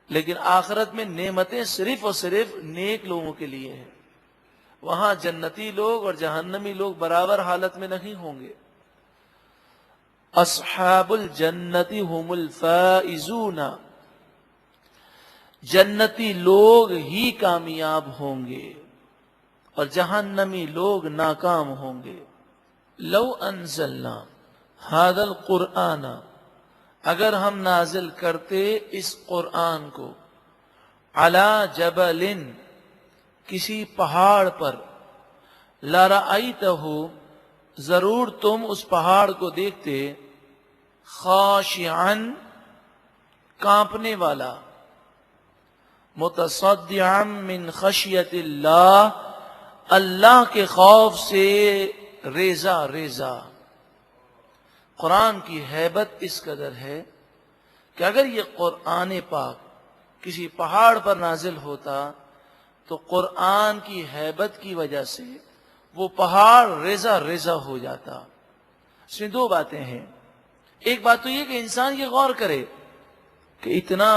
لیکن آخرت میں نعمتیں صرف اور صرف نیک لوگوں کے لیے ہیں، وہاں جنتی لوگ اور جہنمی لوگ برابر حالت میں نہیں ہوں گے۔ اصحاب الجنت هم الفائزون، جنتی لوگ ہی کامیاب ہوں گے اور جہنمی لوگ ناکام ہوں گے۔ لو انزلنا هذا القرآن، اگر ہم نازل کرتے اس قرآن کو، علی جبل، کسی پہاڑ پر، لرأیتہ، ضرور تم اس پہاڑ کو دیکھتے، خاشعا، کانپنے والا، متصدعا من خشیت اللہ، اللہ کے خوف سے ریزہ ریزہ۔ قرآن کی ہیبت اس قدر ہے کہ اگر یہ قرآن پاک کسی پہاڑ پر نازل ہوتا تو قرآن کی ہیبت کی وجہ سے وہ پہاڑ ریزہ ریزہ ہو جاتا۔ اس میں دو باتیں ہیں، ایک بات تو یہ کہ انسان یہ غور کرے کہ اتنا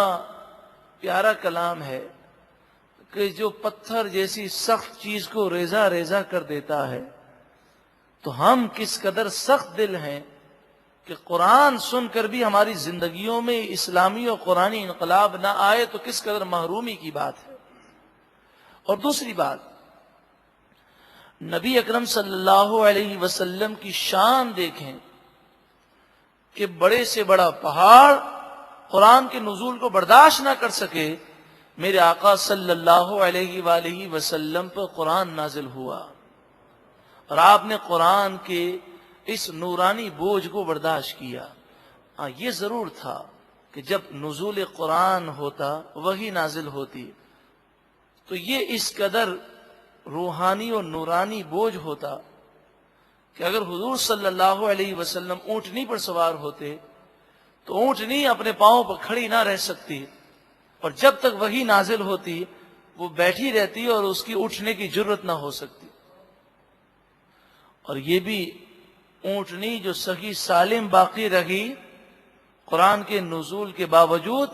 پیارا کلام ہے کہ جو پتھر جیسی سخت چیز کو ریزہ ریزہ کر دیتا ہے، تو ہم کس قدر سخت دل ہیں کہ قرآن سن کر بھی ہماری زندگیوں میں اسلامی اور قرآنی انقلاب نہ آئے تو کس قدر محرومی کی بات ہے۔ اور دوسری بات، نبی اکرم صلی اللہ علیہ وسلم کی شان دیکھیں کہ بڑے سے بڑا پہاڑ قرآن کے نزول کو برداشت نہ کر سکے، میرے آقا صلی اللہ علیہ وآلہ وسلم پر قرآن نازل ہوا اور آپ نے قرآن کے اس نورانی بوجھ کو برداشت کیا۔ ہاں، یہ ضرور تھا کہ جب نزول قرآن ہوتا، وہی نازل ہوتی، تو یہ اس قدر روحانی اور نورانی بوجھ ہوتا کہ اگر حضور صلی اللہ علیہ وسلم اونٹنی پر سوار ہوتے تو اونٹنی اپنے پاؤں پر کھڑی نہ رہ سکتی، اور جب تک وہی نازل ہوتی وہ بیٹھی رہتی اور اس کی اٹھنے کی جرت نہ ہو سکتی۔ اور یہ بھی اونٹنی جو صحیح سالم باقی رہی قرآن کے نزول کے باوجود،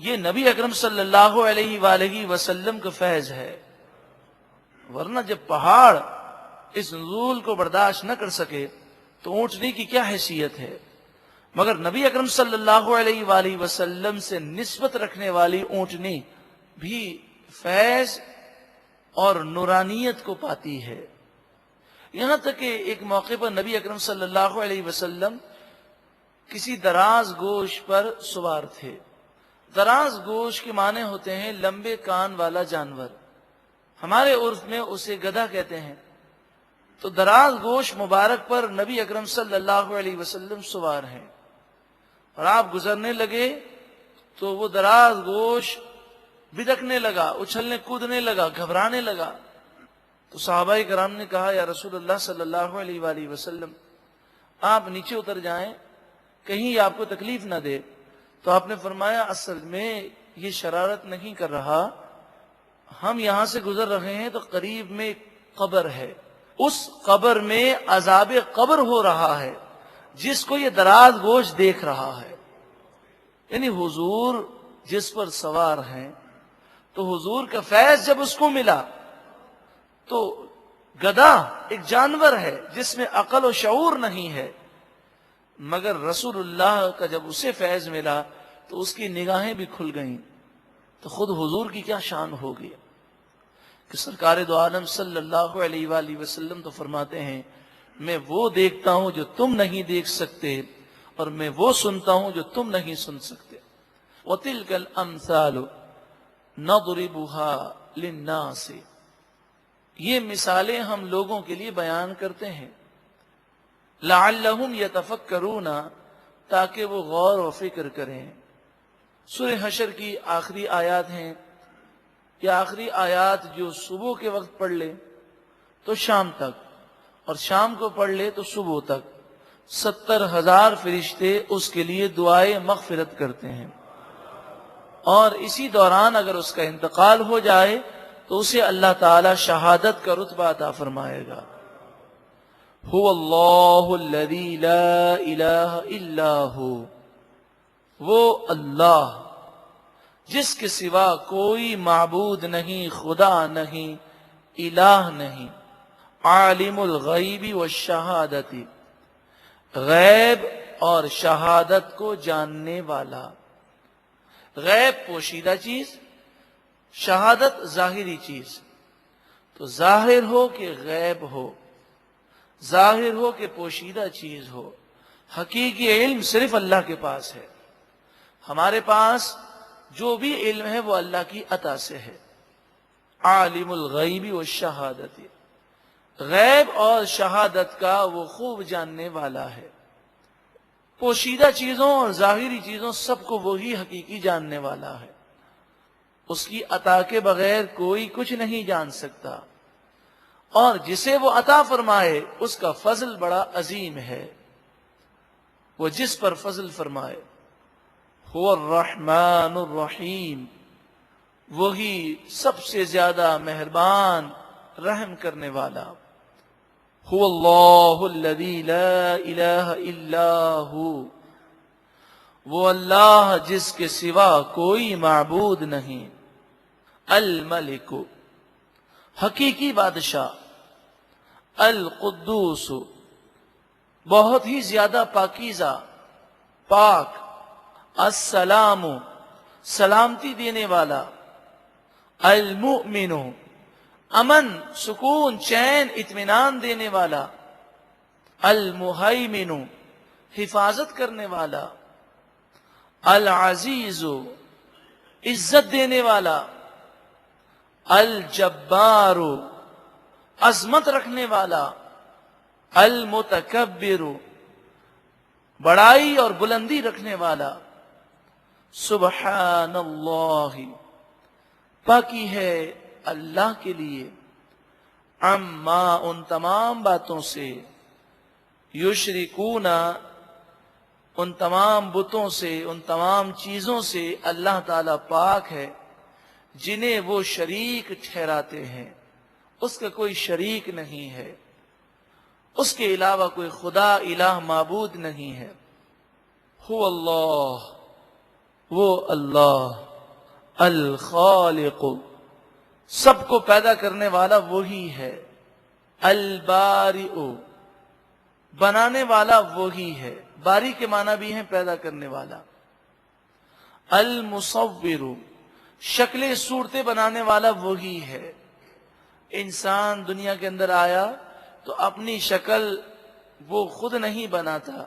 یہ نبی اکرم صلی اللہ علیہ وآلہ وسلم کا فیض ہے، ورنہ جب پہاڑ اس نزول کو برداشت نہ کر سکے تو اونٹنی کی کیا حیثیت ہے۔ مگر نبی اکرم صلی اللہ علیہ وآلہ وسلم سے نسبت رکھنے والی اونٹنی بھی فیض اور نورانیت کو پاتی ہے۔ یہاں تک کہ ایک موقع پر نبی اکرم صلی اللہ علیہ وسلم کسی دراز گوش پر سوار تھے۔ دراز گوش کے معنی ہوتے ہیں لمبے کان والا جانور، ہمارے عرف میں اسے گدھا کہتے ہیں۔ تو دراز گوش مبارک پر نبی اکرم صلی اللہ علیہ وسلم سوار ہیں، اور آپ گزرنے لگے تو وہ دراز گوش بدکنے لگا، اچھلنے کودنے لگا، گھبرانے لگا۔ تو صحابہ کرام نے کہا، یا رسول اللہ صلی اللہ علیہ وآلہ وسلم، آپ نیچے اتر جائیں، کہیں آپ کو تکلیف نہ دے۔ تو آپ نے فرمایا، اصل میں یہ شرارت نہیں کر رہا، ہم یہاں سے گزر رہے ہیں تو قریب میں ایک قبر ہے، اس قبر میں عذاب قبر ہو رہا ہے جس کو یہ دراز گوش دیکھ رہا ہے۔ یعنی حضور جس پر سوار ہیں تو حضور کا فیض جب اس کو ملا تو گدھا ایک جانور ہے جس میں عقل و شعور نہیں ہے، مگر رسول اللہ کا جب اسے فیض ملا تو اس کی نگاہیں بھی کھل گئیں. تو خود حضور کی کیا شان ہوگی کہ سرکار دو عالم صلی اللہ علیہ وآلہ وسلم تو فرماتے ہیں میں وہ دیکھتا ہوں جو تم نہیں دیکھ سکتے اور میں وہ سنتا ہوں جو تم نہیں سن سکتے. وَتِلْكَ الْأَمْثَالُ نَضْرِبُهَا لِلنَّاسِ، یہ مثالیں ہم لوگوں کے لیے بیان کرتے ہیں. لَعَلَّهُمْ يَتَفَكَّرُونَ، تاکہ وہ غور و فکر کریں. سورہ حشر کی آخری آیات ہیں. یہ آخری آیات جو صبح کے وقت پڑھ لے تو شام تک، اور شام کو پڑھ لے تو صبح تک 70,000 فرشتے اس کے لیے دعائے مغفرت کرتے ہیں. اور اسی دوران اگر اس کا انتقال ہو جائے تو اسے اللہ تعالی شہادت کا رتبہ عطا فرمائے گا. هو اللہ الذی لا الہ الا ہو، وہ اللہ جس کے سوا کوئی معبود نہیں، خدا نہیں، الہ نہیں. عالم الغیب والشہادت، غیب اور شہادت کو جاننے والا. غیب پوشیدہ چیز، شہادت ظاہری چیز. تو ظاہر ہو کہ غیب ہو، ظاہر ہو کہ پوشیدہ چیز ہو. حقیقی علم صرف اللہ کے پاس ہے. ہمارے پاس جو بھی علم ہے وہ اللہ کی عطا سے ہے. عالم الغیب والشہادت، غیب اور شہادت کا وہ خوب جاننے والا ہے. پوشیدہ چیزوں اور ظاہری چیزوں سب کو وہی حقیقی جاننے والا ہے. اس کی عطا کے بغیر کوئی کچھ نہیں جان سکتا، اور جسے وہ عطا فرمائے اس کا فضل بڑا عظیم ہے. وہ جس پر فضل فرمائے. هو الرحمن الرحیم، وہی سب سے زیادہ مہربان رحم کرنے والا. هو اللہ الذی لا الہ الا ہو، وہ اللہ جس کے سوا کوئی معبود نہیں. الملک، حقیقی بادشاہ. القدوس، بہت ہی زیادہ پاکیزہ، پاک. السلام، سلامتی دینے والا. المؤمن، امن، سکون، چین، اطمینان دینے والا. المہیمن، حفاظت کرنے والا. العزیز، عزت دینے والا. الجبار، عظمت رکھنے والا. المتکبر، بڑائی اور بلندی رکھنے والا. سبحان اللہ، پاکی ہے اللہ کے لیے. عما، ان تمام باتوں سے. یشرکون، ان تمام بتوں سے، ان تمام چیزوں سے اللہ تعالی پاک ہے جنہیں وہ شریک ٹھہراتے ہیں. اس کا کوئی شریک نہیں ہے، اس کے علاوہ کوئی خدا الہ معبود نہیں ہے. هو اللہ، وہ اللہ. الخالق، سب کو پیدا کرنے والا وہی ہے. البارئ، بنانے والا وہی ہے. باری کے معنی بھی ہیں پیدا کرنے والا. المصور، شکلیں صورتیں بنانے والا وہی ہے. انسان دنیا کے اندر آیا تو اپنی شکل وہ خود نہیں بناتا،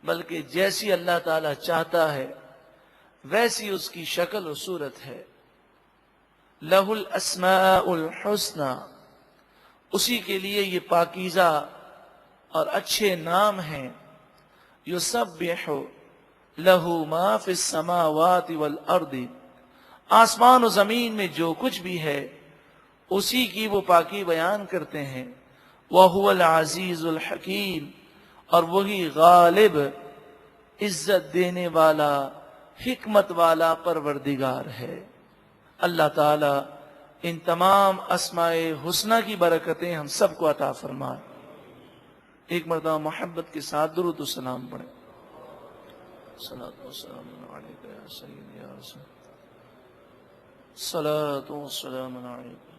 بلکہ جیسی اللہ تعالی چاہتا ہے ویسی اس کی شکل و صورت ہے. لہ الاسماء الحسنی، اسی کے لیے یہ پاکیزہ اور اچھے نام ہیں. یسبح لہ ما فی السماوات والارض، آسمان و زمین میں جو کچھ بھی ہے اسی کی وہ پاکی بیان کرتے ہیں. وَهُوَ الْعَزِيزُ الْحَكِيمُ، اور وہی غالب، عزت دینے والا، حکمت والا پروردگار ہے. اللہ تعالی ان تمام اسماء حسنہ کی برکتیں ہم سب کو عطا فرمائے. ایک مرتبہ محبت کے ساتھ درود و سلام پڑھیں. صلاۃ و سلام علیک یا سیدی یا رسول. الصلاۃ والسلام علیکم.